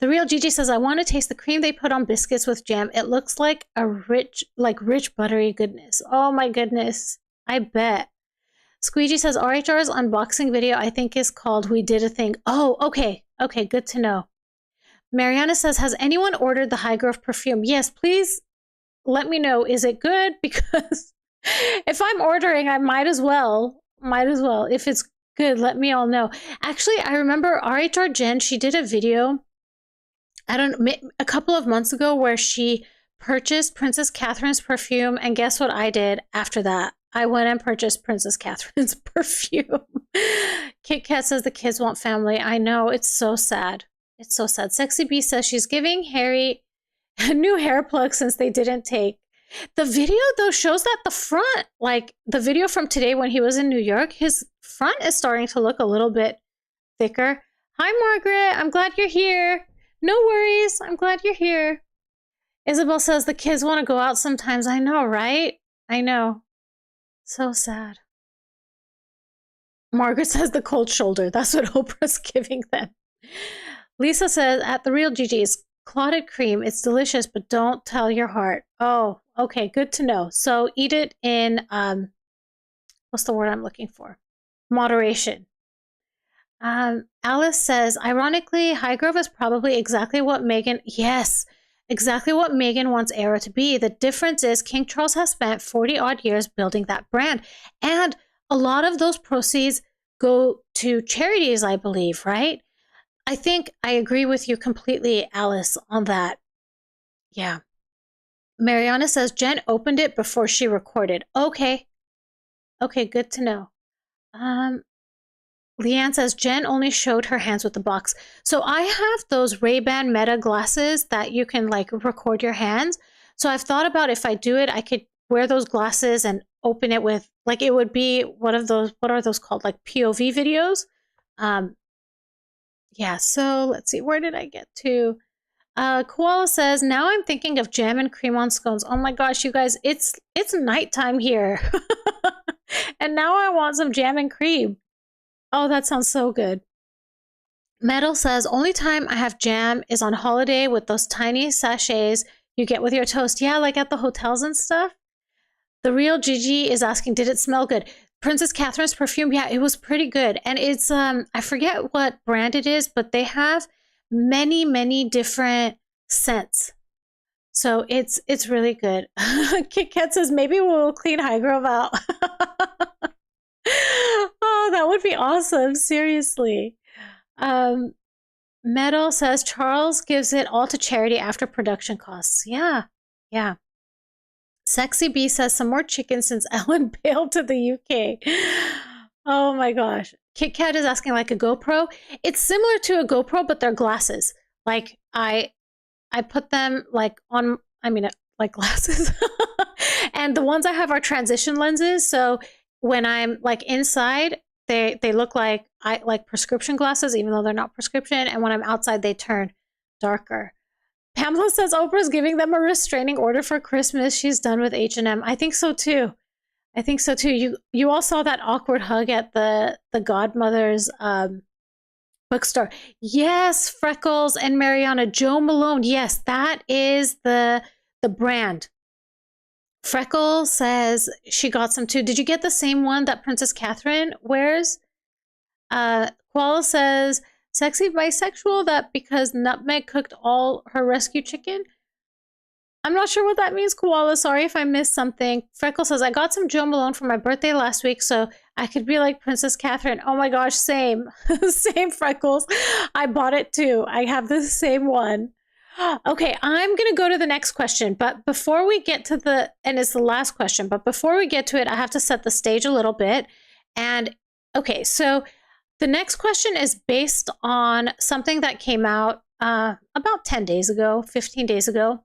real Gigi says, I want to taste the cream they put on biscuits with jam. It looks like a rich buttery goodness. Oh my goodness. I bet. Squeegee says, RHR's unboxing video, I think, is called We Did a Thing. Oh, okay. Okay, good to know. Mariana says, has anyone ordered the High Grove perfume? Yes, please let me know. Is it good? Because if I'm ordering, I might as well. If it's good, let me all know. Actually, I remember RHR Jen, she did a video, a couple of months ago where she purchased Princess Catherine's perfume. And guess what I did after that? I went and purchased Princess Catherine's perfume. Kit Kat says the kids want family. I know, it's so sad. It's so sad. Sexy Bee says she's giving Harry a new hair plug since they didn't take. The video, though, shows that the front, like the video from today when he was in New York, his front is starting to look a little bit thicker. Hi, Margaret. I'm glad you're here. No worries. I'm glad you're here. Isabel says the kids want to go out sometimes. I know, right? I know. So sad. Margaret says the cold shoulder. That's what Oprah's giving them. Lisa says, at the real Gigi's, clotted cream. It's delicious, but don't tell your heart. Oh, okay. Good to know. So eat it in, what's the word I'm looking for? Moderation. Alice says, ironically, Highgrove is probably exactly what Meghan, yes, exactly what Meghan wants Era to be. The difference is King Charles has spent 40 odd years building that brand. And a lot of those proceeds go to charities, I believe, right? I think I agree with you completely, Alice, on that. Yeah. Mariana says, Jen opened it before she recorded. Okay. Okay, good to know. Leanne says, Jen only showed her hands with the box. So I have those Ray-Ban Meta glasses that you can like record your hands. So I've thought about if I do it, I could wear those glasses and open it with, like, it would be one of those, what are those called? Like POV videos. Yeah, so let's see, where did I get to? Koala says, now I'm thinking of jam and cream on scones. Oh my gosh, you guys, it's nighttime here. And now I want some jam and cream. Oh, that sounds so good. Metal says, only time I have jam is on holiday with those tiny sachets you get with your toast. Yeah, like at the hotels and stuff. The real Gigi is asking, did it smell good? Princess Catherine's perfume, yeah, it was pretty good. And it's, I forget what brand it is, but they have many, many different scents. So it's really good. Kit Kat says, maybe we'll clean Highgrove out. Oh, that would be awesome. Seriously. Metal says Charles gives it all to charity after production costs. Yeah. Yeah. Sexy B says some more chicken since Ellen bailed to the UK. Oh my gosh. Kit Kat is asking like a GoPro. It's similar to a GoPro, but they're glasses. Like I put them like on, I mean, like glasses. And the ones I have are transition lenses. So when I'm like inside, they look like prescription glasses, even though they're not prescription. And when I'm outside, they turn darker. Pamela says Oprah's giving them a restraining order for Christmas. She's done with H&M. I think so too. I think so too. You all saw that awkward hug at the godmother's bookstore. Yes, Freckles and Mariana. Jo Malone. Yes, that is the brand. Freckles says she got some too. Did you get the same one that Princess Catherine wears? Koala says, sexy bisexual, that because Nutmeg cooked all her rescue chicken? I'm not sure what that means, Koala. Sorry if I missed something. Freckles says, I got some Jo Malone for my birthday last week, so I could be like Princess Catherine. Oh my gosh, same. Same, Freckles. I bought it too. I have the same one. Okay, I'm going to go to the next question, but before we get to the, and it's the last question, but before we get to it, I have to set the stage a little bit. And okay, so the next question is based on something that came out about 10 days ago, 15 days ago,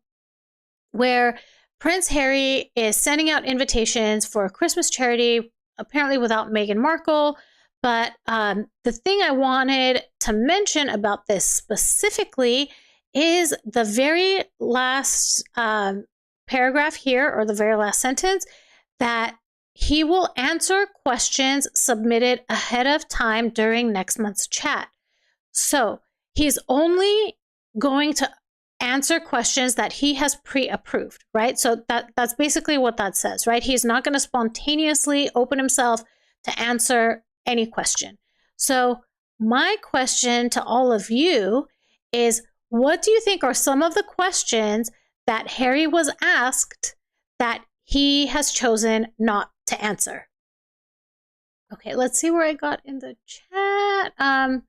where Prince Harry is sending out invitations for a Christmas charity, apparently without Meghan Markle. But the thing I wanted to mention about this specifically is the very last paragraph here, or the very last sentence, that he will answer questions submitted ahead of time during next month's chat. So he's only going to answer questions that he has pre-approved, right? So that's basically what that says, right? He's not going to spontaneously open himself to answer any question. So my question to all of you is, what do you think are some of the questions that Harry was asked that he has chosen not to answer? Okay, let's see where I got in the chat.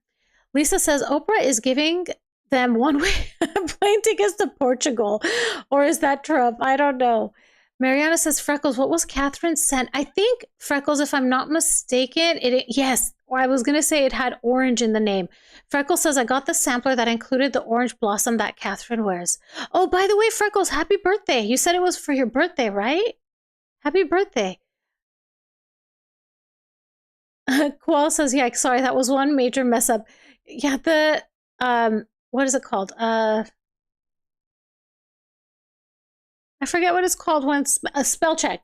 Lisa says Oprah is giving them one-way plane tickets to Portugal. Or is that Trump? I don't know. Mariana says, Freckles, what was Catherine sent? I think, Freckles, if I'm not mistaken, yes, or I was going to say it had orange in the name. Freckles says, I got the sampler that included the orange blossom that Catherine wears. Oh, by the way, Freckles, happy birthday. You said it was for your birthday, right? Happy birthday. Koala says, yeah, sorry, that was one major mess up. Yeah, the, what is it called? I forget what it's called when a spell check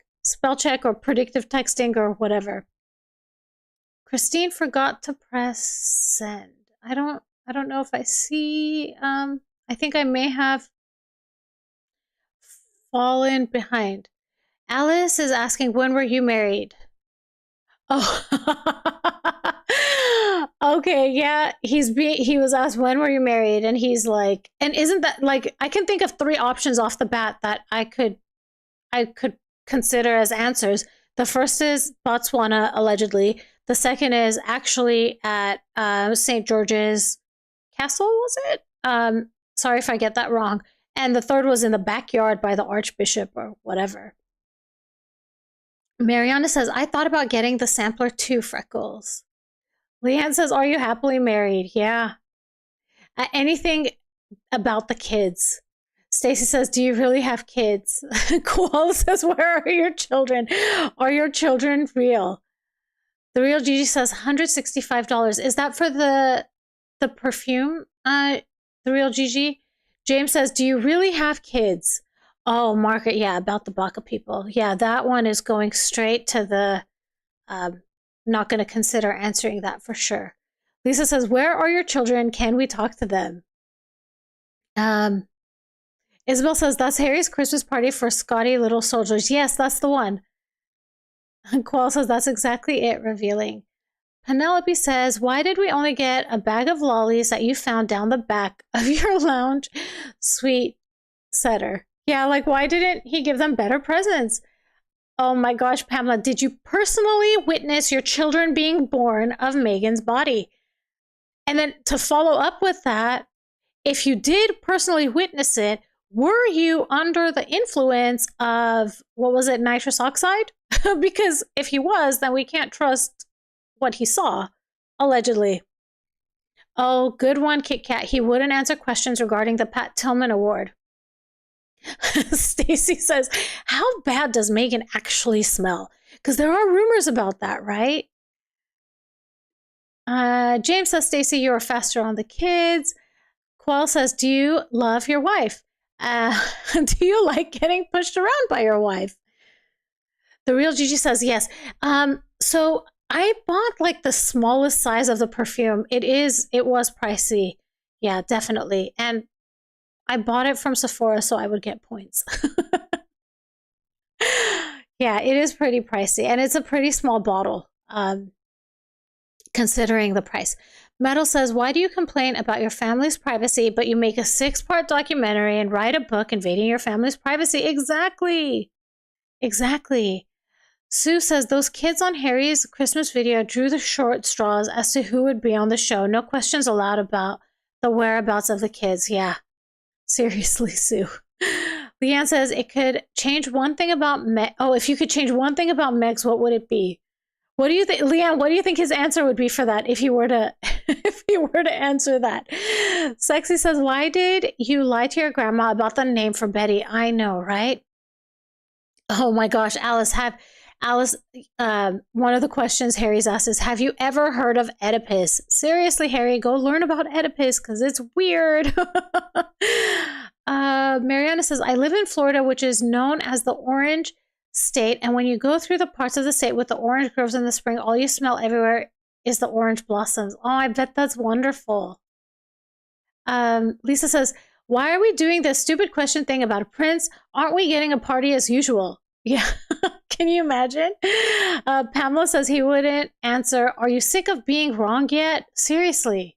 or predictive texting or whatever. Christine forgot to press send. I don't know if I see, I think I may have fallen behind. Alice is asking, when were you married? Oh, Okay, yeah, he was asked when were you married, and he's like, and isn't that like I can think of three options off the bat that I could consider as answers. The first is Botswana, allegedly. The second is actually at St. George's Castle, was it? Sorry if I get that wrong. And the third was in the backyard by the Archbishop or whatever. Mariana says, I thought about getting the sampler too, Freckles. Leanne says, are you happily married? Yeah. Anything about the kids. Stacy says, do you really have kids? Koala says, where are your children? Are your children real? The real Gigi says $165. Is that for the perfume? The real Gigi? James says, do you really have kids? Oh, Margaret, yeah, about the Baka people. Yeah, that one is going straight to the not going to consider answering that for sure. Lisa says, where are your children? Can we talk to them? Isabel says, that's Harry's Christmas party for Scotty Little Soldiers. Yes, that's the one. Qual says, that's exactly it, revealing. Penelope says, why did we only get a bag of lollies that you found down the back of your lounge? Sweet setter. Yeah, like, why didn't he give them better presents? Oh my gosh, Pamela, did you personally witness your children being born of Megan's body? And then to follow up with that, if you did personally witness it, were you under the influence of, what was it, nitrous oxide? Because if he was, then we can't trust what he saw, allegedly. Oh, good one, Kit Kat. He wouldn't answer questions regarding the Pat Tillman Award. Stacy says, how bad does Megan actually smell? Because there are rumors about that, right? James says, Stacy, you're faster on the kids. Qual says, do you love your wife? Do you like getting pushed around by your wife? The real Gigi says, yes. So I bought like the smallest size of the perfume. It was pricey. Yeah, definitely. And I bought it from Sephora so I would get points. Yeah, it is pretty pricey. And it's a pretty small bottle, considering the price. Metal says, why do you complain about your family's privacy, but you make a 6-part documentary and write a book invading your family's privacy? Exactly. Sue says, those kids on Harry's Christmas video drew the short straws as to who would be on the show. No questions allowed about the whereabouts of the kids. Yeah. Seriously, Sue. Leanne says, it could change one thing about Meg. Oh, if you could change one thing about Megs, what would it be? What do you think, Leanne? What do you think his answer would be for that if you were to answer that? Sexy says, why did you lie to your grandma about the name for Betty? I know, right? Oh my gosh, Alice, one of the questions Harry's asked is, have you ever heard of Oedipus? Seriously, Harry, go learn about Oedipus because it's weird. Mariana says, I live in Florida, which is known as the Orange State. And when you go through the parts of the state with the orange groves in the spring, all you smell everywhere is the orange blossoms. Oh, I bet that's wonderful. Lisa says, why are we doing this stupid question thing about a prince? Aren't we getting a party as usual? Yeah. Can you imagine? Pamela says he wouldn't answer, are you sick of being wrong yet? Seriously.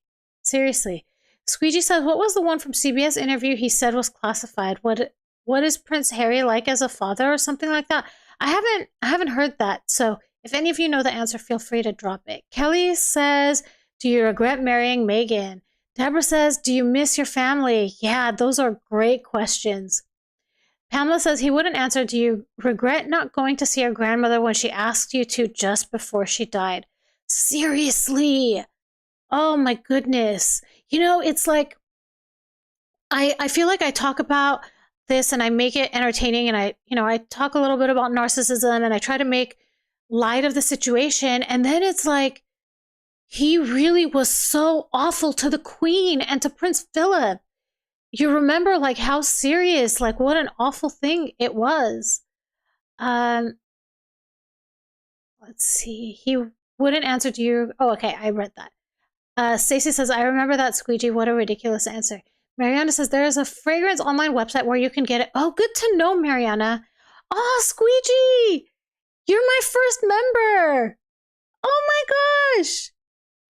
Squeegee says, what was the one from CBS interview he said was classified? What is Prince Harry like as a father or something like that? I haven't heard that. So if any of you know the answer, feel free to drop it. Kelly says, do you regret marrying Meghan? Deborah says, do you miss your family? Yeah, those are great questions. Pamela says he wouldn't answer, do you regret not going to see your grandmother when she asked you to just before she died? Seriously. Oh my goodness. You know, it's like, I feel like I talk about this and I make it entertaining, and I talk a little bit about narcissism and I try to make light of the situation. And then it's like, he really was so awful to the Queen and to Prince Philip. You remember like how serious, like what an awful thing it was. Let's see. He wouldn't answer to you. Oh, okay. I read that. Stacey says, I remember that, Squeegee. What a ridiculous answer. Mariana says, there is a fragrance online website where you can get it. Oh, good to know, Mariana. Oh, Squeegee, you're my first member. Oh my gosh.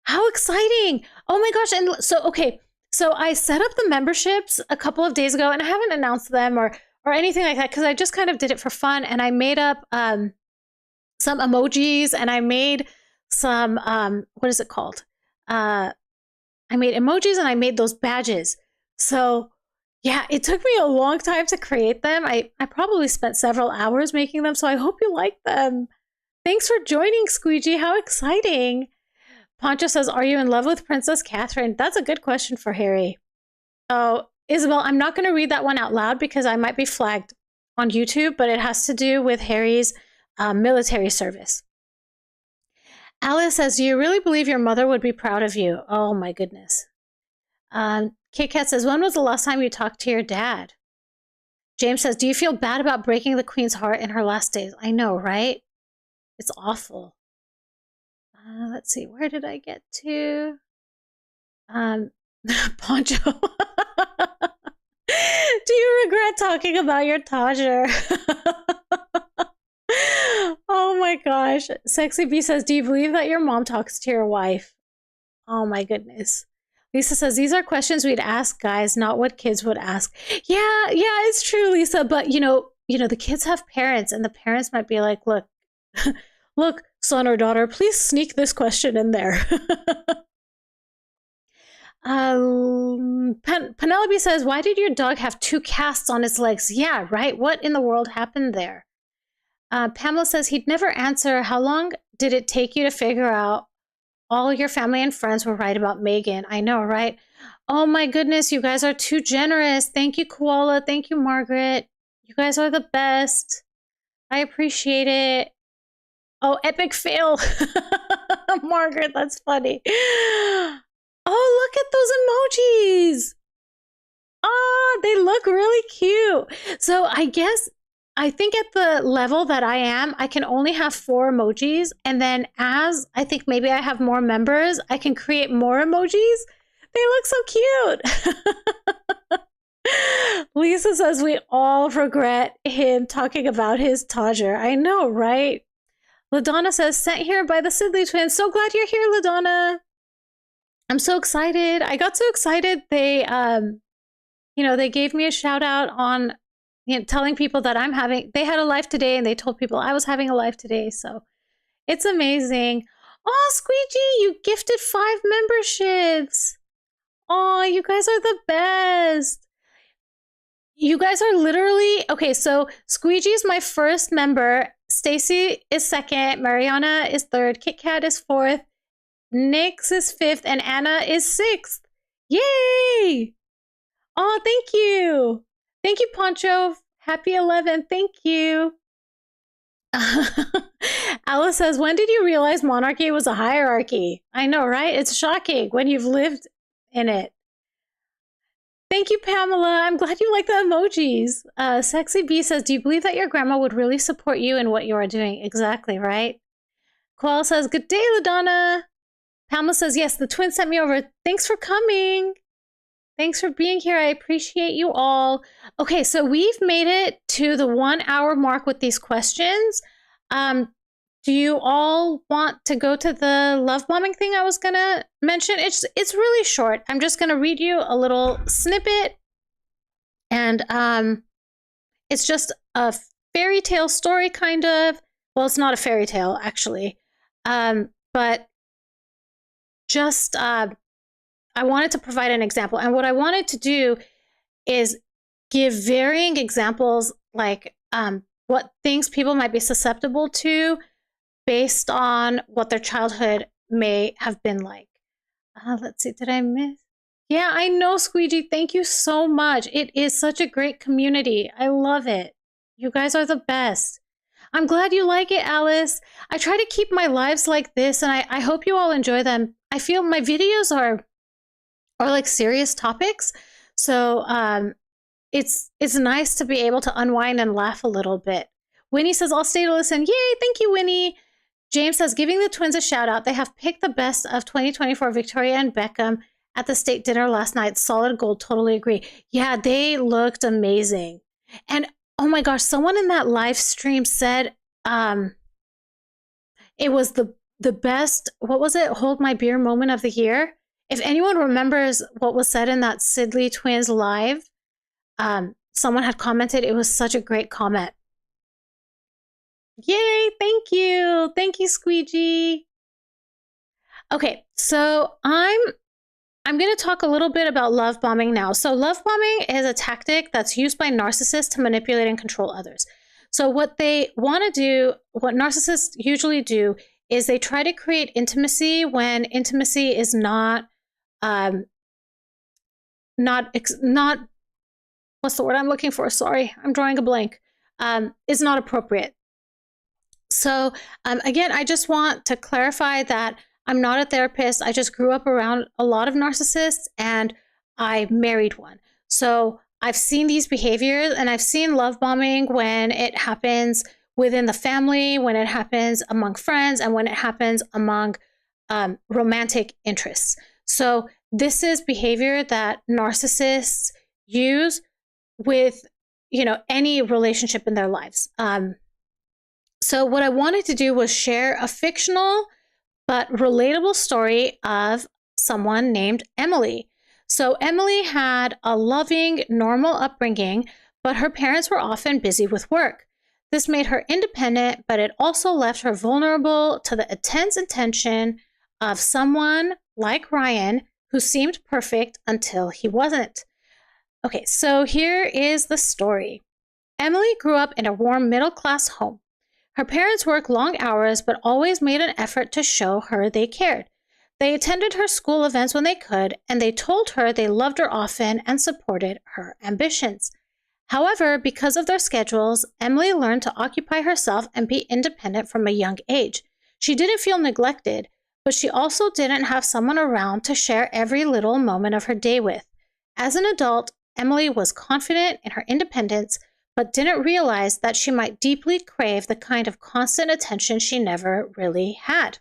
How exciting. Oh my gosh. And so, okay. So I set up the memberships a couple of days ago and I haven't announced them or anything like that because I just kind of did it for fun. And I made up some emojis and I made some, what is it called? I made emojis and I made those badges. So yeah, it took me a long time to create them. I probably spent several hours making them. So I hope you like them. Thanks for joining, Squeegee. How exciting. Poncho says, are you in love with Princess Catherine? That's a good question for Harry. Oh, Isabel, I'm not going to read that one out loud because I might be flagged on YouTube, but it has to do with Harry's military service. Alice says, do you really believe your mother would be proud of you? Oh, my goodness. Kit Kat says, when was the last time you talked to your dad? James says, do you feel bad about breaking the Queen's heart in her last days? I know, right? It's awful. Let's see, where did I get to? Poncho. Do you regret talking about your Todger? Oh my gosh. Sexy B says, do you believe that your mom talks to your wife? Oh my goodness. Lisa says, these are questions we'd ask guys, not what kids would ask. Yeah, it's true, Lisa. But you know, the kids have parents and the parents might be like, look, look, son or daughter, please sneak this question in there. Penelope says, why did your dog have 2 casts on its legs? Yeah, right. What in the world happened there? Pamela says, he'd never answer. How long did it take you to figure out all your family and friends were right about Megan? I know, right? Oh my goodness, you guys are too generous. Thank you, Koala. Thank you, Margaret. You guys are the best. I appreciate it. Oh, epic fail. Margaret, that's funny. Oh, look at those emojis. Oh, they look really cute. So I think at the level that I am, I can only have 4 emojis. And then as I think maybe I have more members, I can create more emojis. They look so cute. Lisa says we all regret him talking about his Todger. I know, right? LaDonna says, sent here by the Sidley twins. So glad you're here, LaDonna. I'm so excited. I got so excited. They, they gave me a shout out on, telling people that they had a live today and they told people I was having a live today. So it's amazing. Oh, Squeegee, you gifted 5 memberships. Oh, you guys are the best. You guys are literally, okay, so Squeegee's my first member. Stacy is 2nd. Mariana is 3rd. Kit Kat is 4th. Nix is 5th. And Anna is 6th. Yay! Oh, thank you. Thank you, Poncho. Happy 11th. Thank you. Alice says, when did you realize monarchy was a hierarchy? I know, right? It's shocking when you've lived in it. Thank you, Pamela. I'm glad you like the emojis. Sexy B says, do you believe that your grandma would really support you in what you are doing? Exactly, right? Koala says, good day, LaDonna. Pamela says, yes, the twins sent me over. Thanks for coming. Thanks for being here. I appreciate you all. Okay, so we've made it to the 1 hour mark with these questions. Do you all want to go to the love bombing thing I was going to mention? It's really short. I'm just going to read you a little snippet. And it's just a fairy tale story, kind of. Well, it's not a fairy tale, actually. But just, I wanted to provide an example. And what I wanted to do is give varying examples, like what things people might be susceptible to based on what their childhood may have been like. Let's see, did I miss? Yeah, I know, Squeegee. Thank you so much. It is such a great community. I love it. You guys are the best. I'm glad you like it, Alice. I try to keep my lives like this, and I hope you all enjoy them. I feel my videos are like serious topics, so it's nice to be able to unwind and laugh a little bit. Winnie says, I'll stay to listen. Yay, thank you, Winnie. James says, giving the twins a shout out. They have picked the best of 2024 Victoria and Beckham at the state dinner last night. Solid gold. Totally agree. Yeah, they looked amazing. And oh my gosh, someone in that live stream said it was the the best, what was it? Hold my beer moment of the year. If anyone remembers what was said in that Sidley Twins live, someone had commented, it was such a great comment. Yay, thank you. Thank you, Squeegee. Okay, so I'm going to talk a little bit about love bombing now. So love bombing is a tactic that's used by narcissists to manipulate and control others. So what they want to do, what narcissists usually do, is they try to create intimacy when intimacy is not what's the word I'm looking for? Sorry, I'm drawing a blank. Is not appropriate. So again, I just want to clarify that I'm not a therapist. I just grew up around a lot of narcissists and I married one. So I've seen these behaviors and I've seen love bombing when it happens within the family, when it happens among friends, and when it happens among romantic interests. So this is behavior that narcissists use with, any relationship in their lives. So what I wanted to do was share a fictional but relatable story of someone named Emily. So Emily had a loving, normal upbringing, but her parents were often busy with work. This made her independent, but it also left her vulnerable to the intense attention of someone like Ryan, who seemed perfect until he wasn't. Okay, so here is the story. Emily grew up in a warm middle-class home. Her parents worked long hours, but always made an effort to show her they cared. They attended her school events when they could, and they told her they loved her often and supported her ambitions. However, because of their schedules, Emily learned to occupy herself and be independent from a young age. She didn't feel neglected, but she also didn't have someone around to share every little moment of her day with. As an adult, Emily was confident in her independence, but didn't realize that she might deeply crave the kind of constant attention she never really had.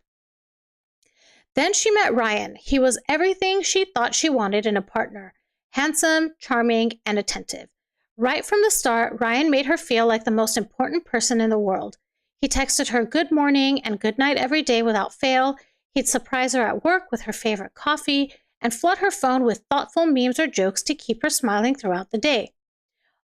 Then she met Ryan. He was everything she thought she wanted in a partner: handsome, charming, and attentive. Right from the start, Ryan made her feel like the most important person in the world. He texted her good morning and good night every day without fail. He'd surprise her at work with her favorite coffee and flood her phone with thoughtful memes or jokes to keep her smiling throughout the day.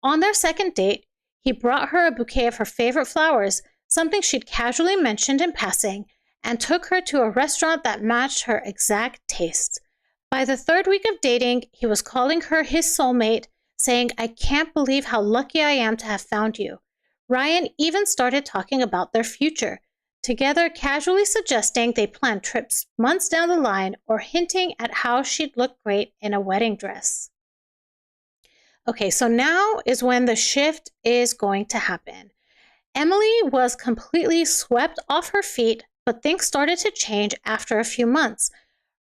On their second date, he brought her a bouquet of her favorite flowers, something she'd casually mentioned in passing, and took her to a restaurant that matched her exact tastes. By the third week of dating, he was calling her his soulmate, saying, "I can't believe how lucky I am to have found you." Ryan even started talking about their future, together casually suggesting they plan trips months down the line or hinting at how she'd look great in a wedding dress. Okay, so now is when the shift is going to happen. Emily was completely swept off her feet, but things started to change after a few months.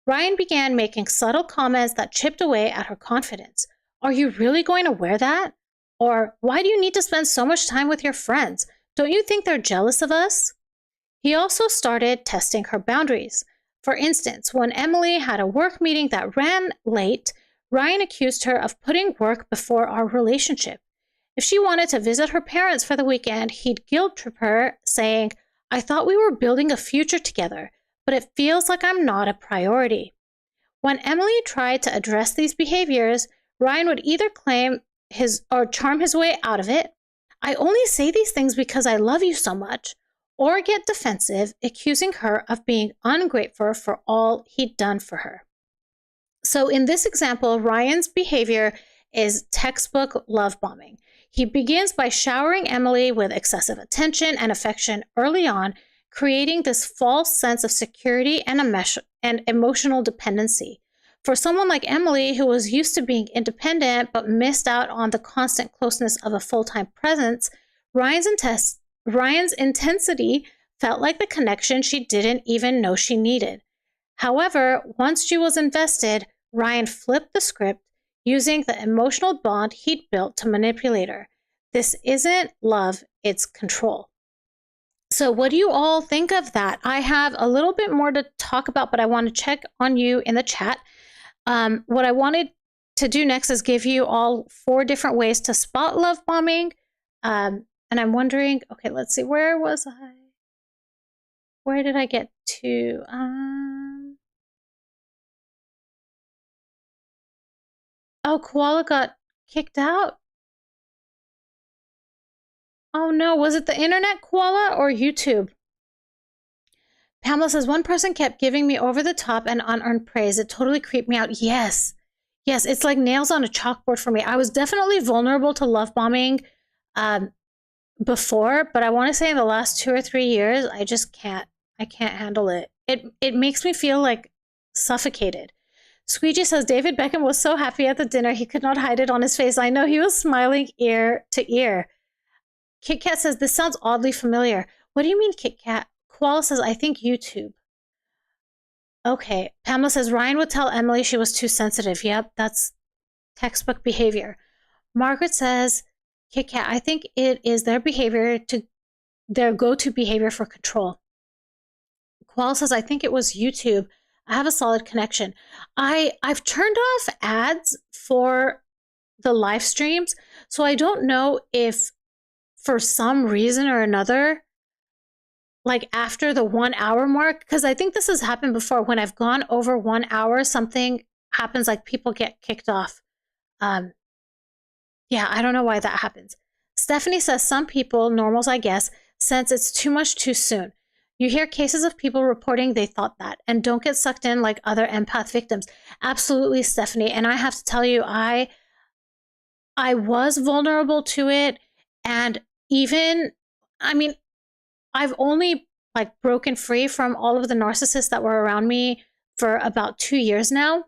Ryan began making subtle comments that chipped away at her confidence. "Are you really going to wear that?" Or, "Why do you need to spend so much time with your friends? Don't you think they're jealous of us?" He also started testing her boundaries. For instance, when Emily had a work meeting that ran late, Ryan accused her of putting work before our relationship. If she wanted to visit her parents for the weekend, he'd guilt trip her, saying, "I thought we were building a future together, but it feels like I'm not a priority." When Emily tried to address these behaviors, Ryan would either claim or charm his way out of it, "I only say these things because I love you so much," or get defensive, accusing her of being ungrateful for all he'd done for her. So in this example, Ryan's behavior is textbook love bombing. He begins by showering Emily with excessive attention and affection early on, creating this false sense of security and emotional dependency. For someone like Emily, who was used to being independent but missed out on the constant closeness of a full-time presence, Ryan's intensity felt like the connection she didn't even know she needed. However, once she was invested, Ryan flipped the script, using the emotional bond he'd built to manipulate her. This isn't love, it's control. So what do you all think of that? I have a little bit more to talk about, but I want to check on you in the chat. What I wanted to do next is give you all 4 different ways to spot love bombing. And I'm wondering, okay, let's see, where was I? Where did I get to? Oh, Koala got kicked out? Oh no, was it the internet, Koala, or YouTube? Pamela says, one person kept giving me over the top and unearned praise. It totally creeped me out. Yes. Yes, it's like nails on a chalkboard for me. I was definitely vulnerable to love bombing before, but I want to say in the last 2 or 3 years, I just can't. I can't handle it. It makes me feel like suffocated. Squeegee says David Beckham was so happy at the dinner he could not hide it on his face. I know, he was smiling ear to ear. Kit Kat says this sounds oddly familiar. What do you mean, Kit Kat? Koala says I think YouTube. Okay. Pamela says Ryan would tell Emily she was too sensitive. Yep, that's textbook behavior. Margaret says, Kit Kat, I think it is their go-to behavior for control. Koala says, I think it was YouTube. I have a solid connection. I've turned off ads for the live streams, so I don't know if for some reason or another, like after the 1 hour mark, because I think this has happened before. When I've gone over 1 hour, something happens, like people get kicked off. Yeah, I don't know why that happens. Stephanie says some people, normals I guess, sense it's too much too soon. You hear cases of people reporting they thought that, and don't get sucked in like other empath victims. Absolutely, Stephanie. And I have to tell you, I was vulnerable to it. And even, I mean, I've only like broken free from all of the narcissists that were around me for about 2 years now.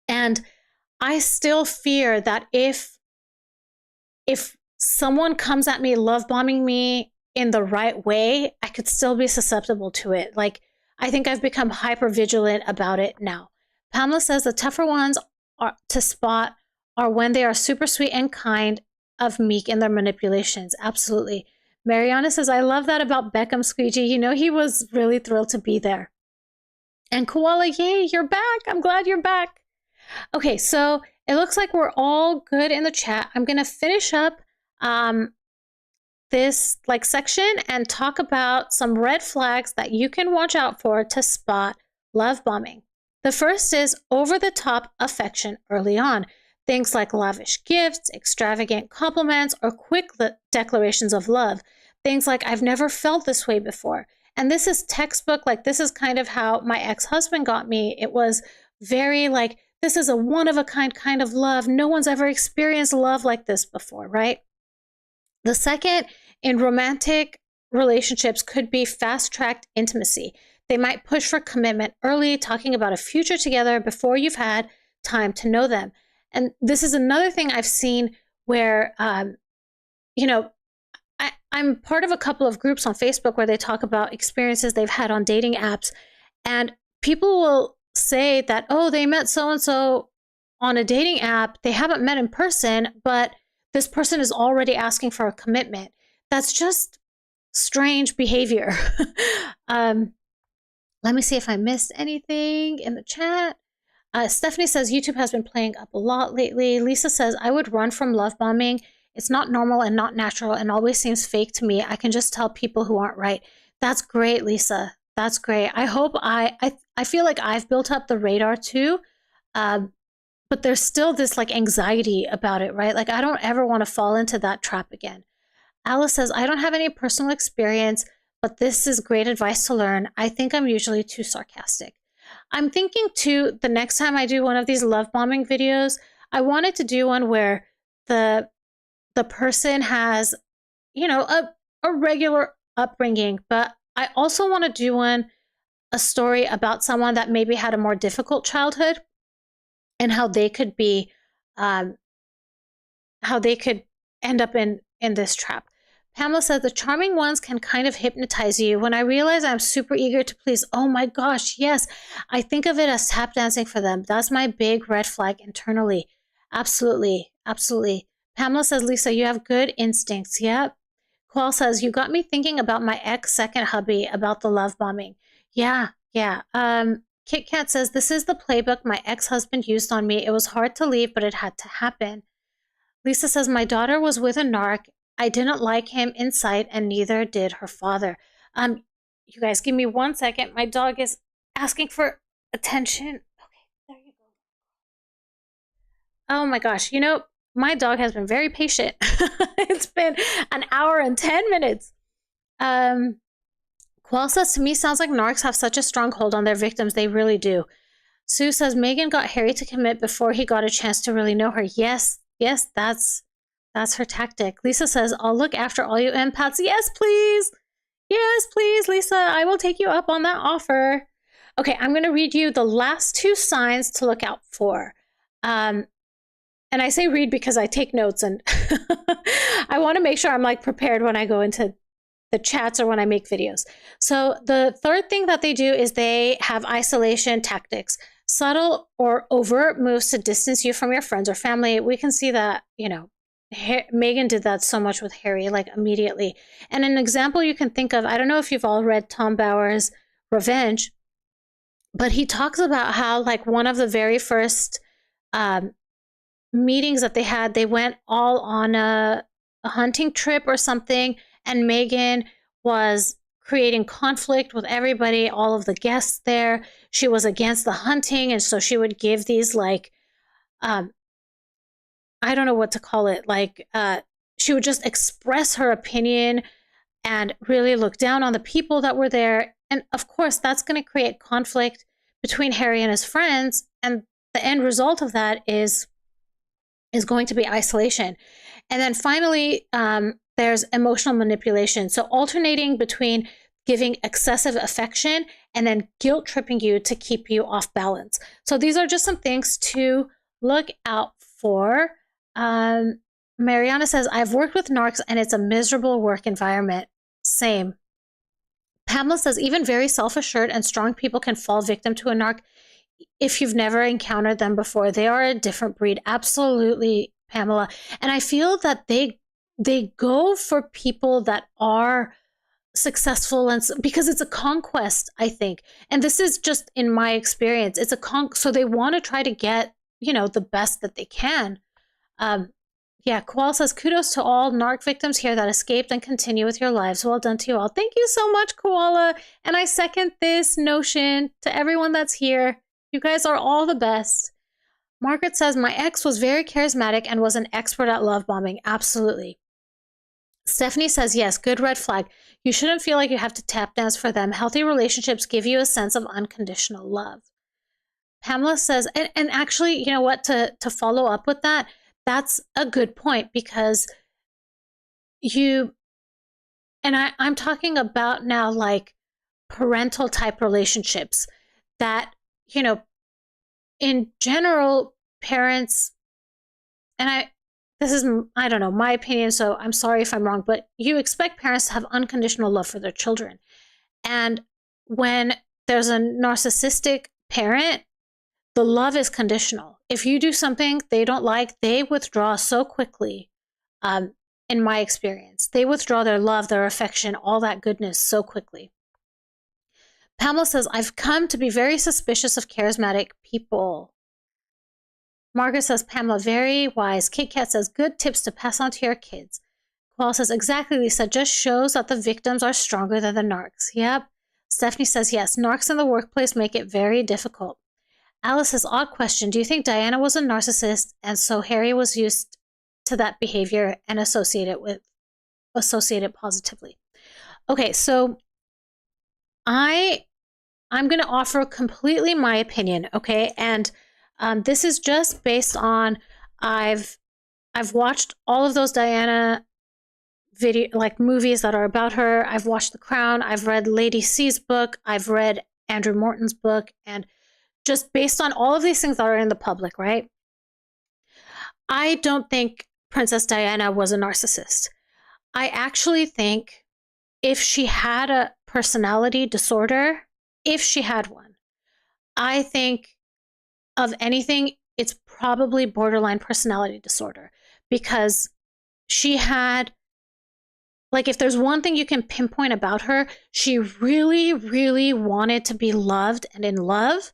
And I still fear that if someone comes at me love bombing me in the right way, I could still be susceptible to it. Like, I think I've become hyper vigilant about it now. Pamela says the tougher ones to spot are when they are super sweet and kind of meek in their manipulations. Absolutely. Mariana says, I love that about Beckham, Squeegee. You know, he was really thrilled to be there. And Koala, yay, you're back. I'm glad you're back. Okay, so it looks like we're all good in the chat. I'm going to finish up this like section and talk about some red flags that you can watch out for to spot love bombing. The first is over-the-top affection early on. Things like lavish gifts, extravagant compliments, or quick declarations of love. Things like, I've never felt this way before. And this is textbook, like this is kind of how my ex-husband got me. It was very like, this is a one-of-a-kind kind of love. No one's ever experienced love like this before, right? The second, in romantic relationships, could be fast-tracked intimacy. They might push for commitment early, talking about a future together before you've had time to know them. And this is another thing I've seen where, you know, I'm part of a couple of groups on Facebook where they talk about experiences they've had on dating apps. And people will say that, oh, they met so-and-so on a dating app. They haven't met in person, but this person is already asking for a commitment. That's just strange behavior. Let me see if I missed anything in the chat. Stephanie says YouTube has been playing up a lot lately. Lisa says, I would run from love bombing. It's not normal and not natural and always seems fake to me. I can just tell people who aren't right. That's great, Lisa. That's great. I hope I feel like I've built up the radar too. But there's still this like anxiety about it, right? Like I don't ever want to fall into that trap again. Alice says, I don't have any personal experience, but this is great advice to learn. I think I'm usually too sarcastic. I'm thinking too, the next time I do one of these love bombing videos, I wanted to do one where the person has, you know, a regular upbringing, but I also want to do a story about someone that maybe had a more difficult childhood and how they could be, how they could end up in this trap. Pamela said, the charming ones can kind of hypnotize you. When I realize I'm super eager to please, oh my gosh, yes, I think of it as tap dancing for them. That's my big red flag internally. Absolutely, absolutely. Pamela says, Lisa, you have good instincts. Yep. Qual says, you got me thinking about my ex-second hubby about the love bombing. Yeah. Kit Kat says, this is the playbook my ex-husband used on me. It was hard to leave, but it had to happen. Lisa says, my daughter was with a narc. I didn't like him in sight, and neither did her father. You guys, give me 1 second. My dog is asking for attention. Okay, there you go. Oh my gosh, you know, my dog has been very patient. It's been an hour and 10 minutes. Qual says, to me, sounds like narcs have such a strong hold on their victims. They really do. Sue says, Megan got Harry to commit before he got a chance to really know her. Yes, that's her tactic. Lisa says, I'll look after all you empaths. Yes, please. Yes, please, Lisa. I will take you up on that offer. Okay, I'm going to read you the last 2 signs to look out for. And I say read because I take notes, and I want to make sure I'm like prepared when I go into the chats or when I make videos. So the third thing that they do is they have isolation tactics, subtle or overt moves to distance you from your friends or family. We can see that, you know, Megan did that so much with Harry, like immediately. And an example you can think of, I don't know if you've all read Tom Bauer's Revenge, but he talks about how like one of the very first meetings that they had, they went all on a hunting trip or something, and Megan was creating conflict with everybody, all of the guests there. She was against the hunting, and so she would give these like I don't know what to call it, like she would just express her opinion and really look down on the people that were there. And of course that's going to create conflict between Harry and his friends, and the end result of that is going to be isolation. And then finally, there's emotional manipulation. So alternating between giving excessive affection and then guilt tripping you to keep you off balance. So these are just some things to look out for. Mariana says, I've worked with narcs and it's a miserable work environment. Same. Pamela says, even very self-assured and strong people can fall victim to a narc if you've never encountered them before. They are a different breed. Absolutely, Pamela. And I feel that they go for people that are successful, and because it's a conquest, I think. And this is just in my experience. It's so they want to try to get, you know, the best that they can. Yeah, Koala says, kudos to all narc victims here that escaped and continue with your lives. Well done to you all. Thank you so much, Koala. And I second this notion to everyone that's here. You guys are all the best. Margaret says, my ex was very charismatic and was an expert at love bombing. Absolutely. Stephanie says, yes, good red flag. You shouldn't feel like you have to tap dance for them. Healthy relationships give you a sense of unconditional love. Pamela says, and actually, you know what, to follow up with that, that's a good point, because I'm talking about now like parental type relationships that, you know, in general, parents, and I don't know, my opinion, so I'm sorry if I'm wrong, but you expect parents to have unconditional love for their children. And when there's a narcissistic parent, the love is conditional. If you do something they don't like, they withdraw so quickly. In my experience, they withdraw their love, their affection, all that goodness so quickly. Pamela says, I've come to be very suspicious of charismatic people. Margaret says, Pamela, very wise. Kit Kat says, good tips to pass on to your kids. Qual says, exactly, Lisa. Just shows that the victims are stronger than the narcs. Yep. Stephanie says, yes, narcs in the workplace make it very difficult. Alice says, odd question. Do you think Diana was a narcissist and so Harry was used to that behavior and associate it positively? Okay, so I'm going to offer completely my opinion, okay? And this is just based on I've watched all of those Diana movies that are about her. I've watched The Crown. I've read Lady C's book. I've read Andrew Morton's book, and just based on all of these things that are in the public, right? I don't think Princess Diana was a narcissist. I actually think if she had a personality disorder, if she had one, I think of anything, it's probably borderline personality disorder, because she had, like, if there's one thing you can pinpoint about her, she really, really wanted to be loved and in love,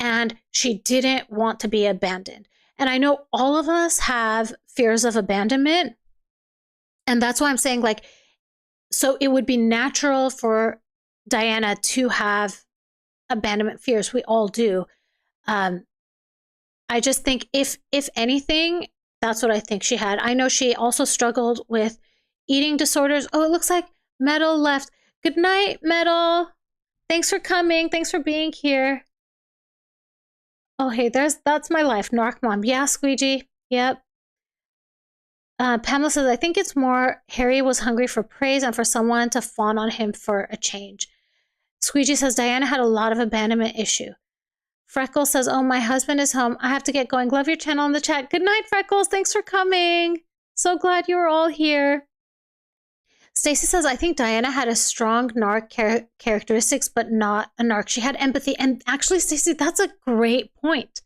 and she didn't want to be abandoned. And I know all of us have fears of abandonment, and that's why I'm saying, like, so it would be natural for Diana to have abandonment fears. We all do. I just think if anything, that's what I think she had. I know she also struggled with eating disorders. Oh, it looks like Metal left. Good night, Metal. Thanks for coming. Thanks for being here. Oh, hey, that's my life, Narc Mom. Yeah, Squeegee. Yep. Pamela says, I think it's more Harry was hungry for praise and for someone to fawn on him for a change. Squeegee says, Diana had a lot of abandonment issue. Freckles says, oh, my husband is home. I have to get going. Love your channel in the chat. Good night, Freckles. Thanks for coming. So glad you were all here. Stacy says, I think Diana had a strong narc characteristics, but not a narc. She had empathy. And actually, Stacy, that's a great point.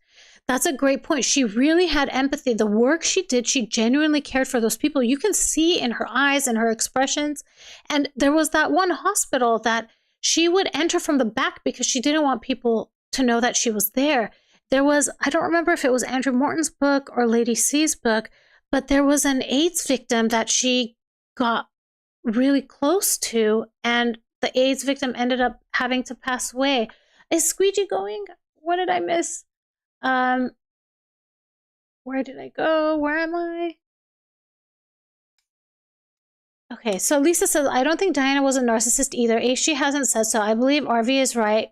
That's a great point. She really had empathy. The work she did, she genuinely cared for those people. You can see in her eyes and her expressions. And there was that one hospital that she would enter from the back because she didn't want people to know that she was there. There was, I don't remember if it was Andrew Morton's book or Lady C's book, but there was an AIDS victim that she got really close to, and the AIDS victim ended up having to pass away. Is Squeegee going? What did I miss? Where did I go? Where am I? Okay, so Lisa says, I don't think Diana was a narcissist either. She hasn't said so. I believe RV is right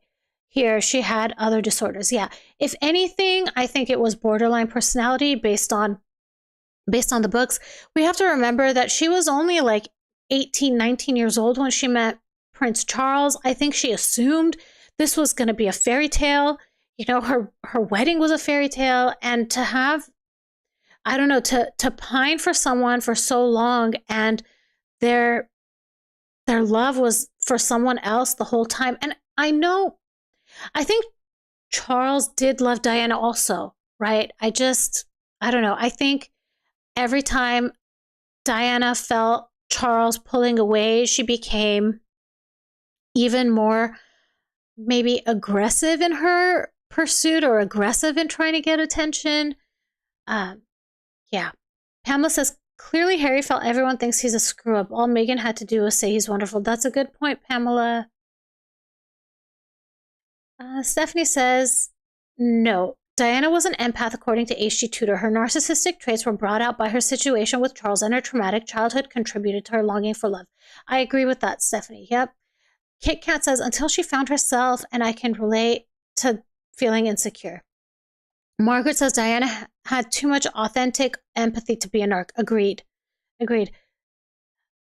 here. She had other disorders. Yeah. If anything, I think it was borderline personality based on the books. We have to remember that she was only like 18, 19 years old when she met Prince Charles. I think she assumed this was going to be a fairy tale. You know, her wedding was a fairy tale, and to have, I don't know, to pine for someone for so long, and their love was for someone else the whole time. And I think Charles did love Diana also, right? I don't know. I think every time Diana felt Charles pulling away, she became even more maybe aggressive in her pursuit or aggressive in trying to get attention. Yeah. Pamela says, clearly Harry felt everyone thinks he's a screw up. All Megan had to do was say he's wonderful. That's a good point, Pamela. Stephanie says, no. Diana was an empath according to H.G. Tudor. Her narcissistic traits were brought out by her situation with Charles, and her traumatic childhood contributed to her longing for love. I agree with that, Stephanie. Yep. Kit Kat says, until she found herself, and I can relate to feeling insecure. Margaret says, Diana had too much authentic empathy to be a narc. Agreed.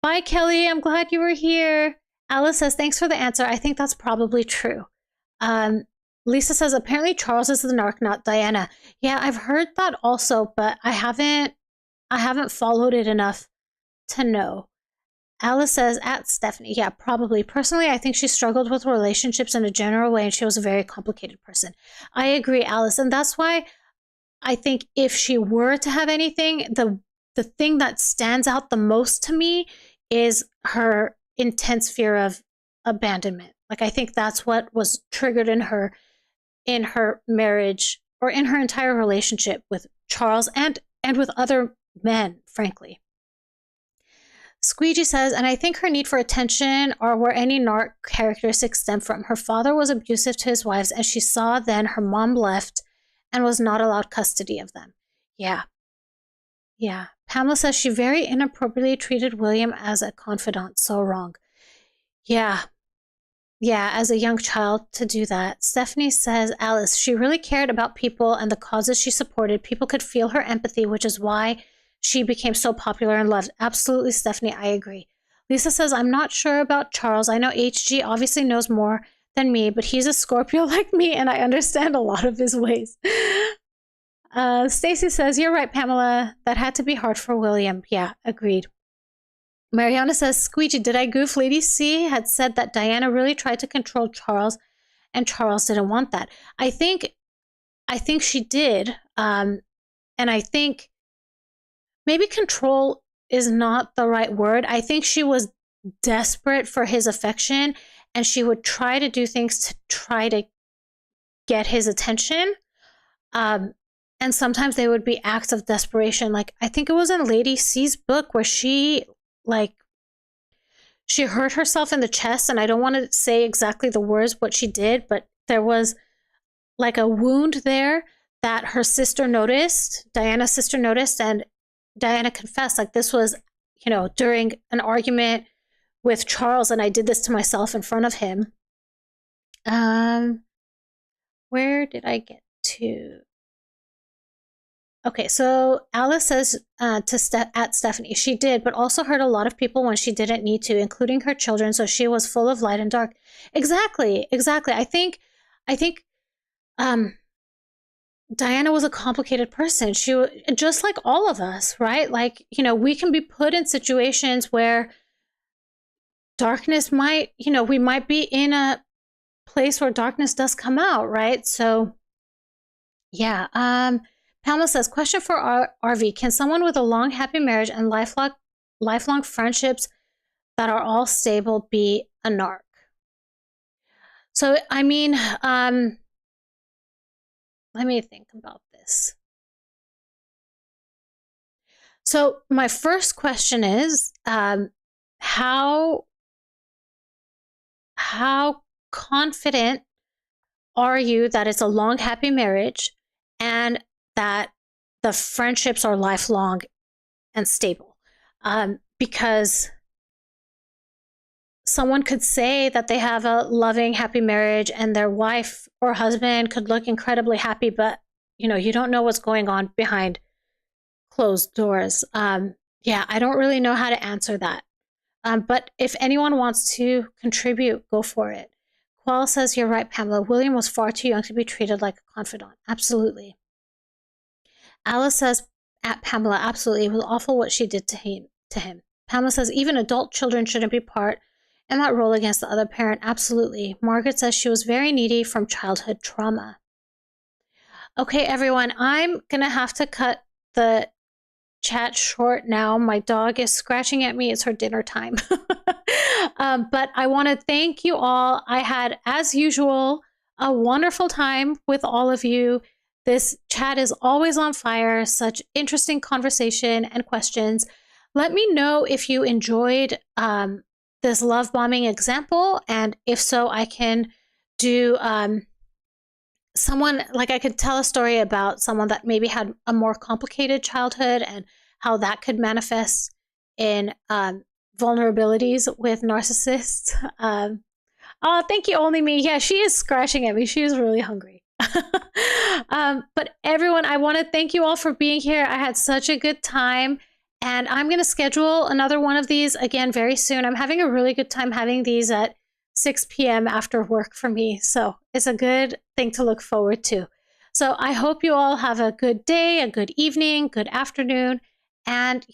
Bye, Kelly. I'm glad you were here. Alice says, thanks for the answer. I think that's probably true. Lisa says, apparently Charles is the narc, not Diana. Yeah, I've heard that also, but I haven't followed it enough to know. Alice says, at Stephanie, yeah, probably. Personally, I think she struggled with relationships in a general way, and she was a very complicated person. I agree, Alice, and that's why I think if she were to have anything, the thing that stands out the most to me is her intense fear of abandonment. Like, I think that's what was triggered in her marriage, or in her entire relationship with Charles and with other men, frankly. Squeegee says, and I think her need for attention are where any narc characteristics stem from. Her father was abusive to his wives, and she saw then her mom left and was not allowed custody of them. Yeah. Pamela says she very inappropriately treated William as a confidant. So wrong. Yeah, as a young child to do that. Stephanie says, Alice, she really cared about people and the causes she supported. People could feel her empathy, which is why she became so popular and loved. Absolutely, Stephanie, I agree. Lisa says, I'm not sure about Charles. I know HG obviously knows more than me, but he's a Scorpio like me, and I understand a lot of his ways. Stacy says, you're right, Pamela. That had to be hard for William. Yeah, agreed. Mariana says, Squeegee, did I goof? Lady C had said that Diana really tried to control Charles, and Charles didn't want that. I think she did. And I think maybe control is not the right word. I think she was desperate for his affection, and she would try to do things to try to get his attention. And sometimes they would be acts of desperation. Like, I think it was in Lady C's book where she she hurt herself in the chest, and I don't want to say exactly the words what she did, but there was like a wound there that her sister noticed, Diana's sister noticed, and Diana confessed, like, this was, you know, during an argument with Charles, and I did this to myself in front of him. Where did I get to? Okay, so Alice says at Stephanie, she did, but also hurt a lot of people when she didn't need to, including her children. So she was full of light and dark. Exactly. I think Diana was a complicated person. She, just like all of us, right? Like, you know, we can be put in situations where darkness might, you know, we might be in a place where darkness does come out, right? So, yeah. Pamela says, question for RV. Can someone with a long, happy marriage and lifelong friendships that are all stable be a narc? So, I mean, let me think about this. So my first question is, how confident are you that it's a long, happy marriage and that the friendships are lifelong and stable? Because someone could say that they have a loving, happy marriage and their wife or husband could look incredibly happy, but, you know, you don't know what's going on behind closed doors. Yeah, I don't really know how to answer that. But if anyone wants to contribute, go for it. Qual says, you're right, Pamela. William was far too young to be treated like a confidant. Absolutely. Alice says, at Pamela, absolutely. It was awful what she did to him. Pamela says, even adult children shouldn't be part in that role against the other parent. Absolutely. Margaret says she was very needy from childhood trauma. Okay, everyone, I'm going to have to cut the chat short now. My dog is scratching at me. It's her dinner time. But I want to thank you all. I had, as usual, a wonderful time with all of you. This chat is always on fire. Such interesting conversation and questions. Let me know if you enjoyed this love bombing example. And if so, I can do someone, like I could tell a story about someone that maybe had a more complicated childhood and how that could manifest in vulnerabilities with narcissists. Oh, thank you, Only Me. Yeah, she is scratching at me. She is really hungry. But everyone, I want to thank you all for being here. I had such a good time. And I'm going to schedule another one of these again very soon. I'm having a really good time having these at 6 p.m. after work for me. So it's a good thing to look forward to. So I hope you all have a good day, a good evening, good afternoon, and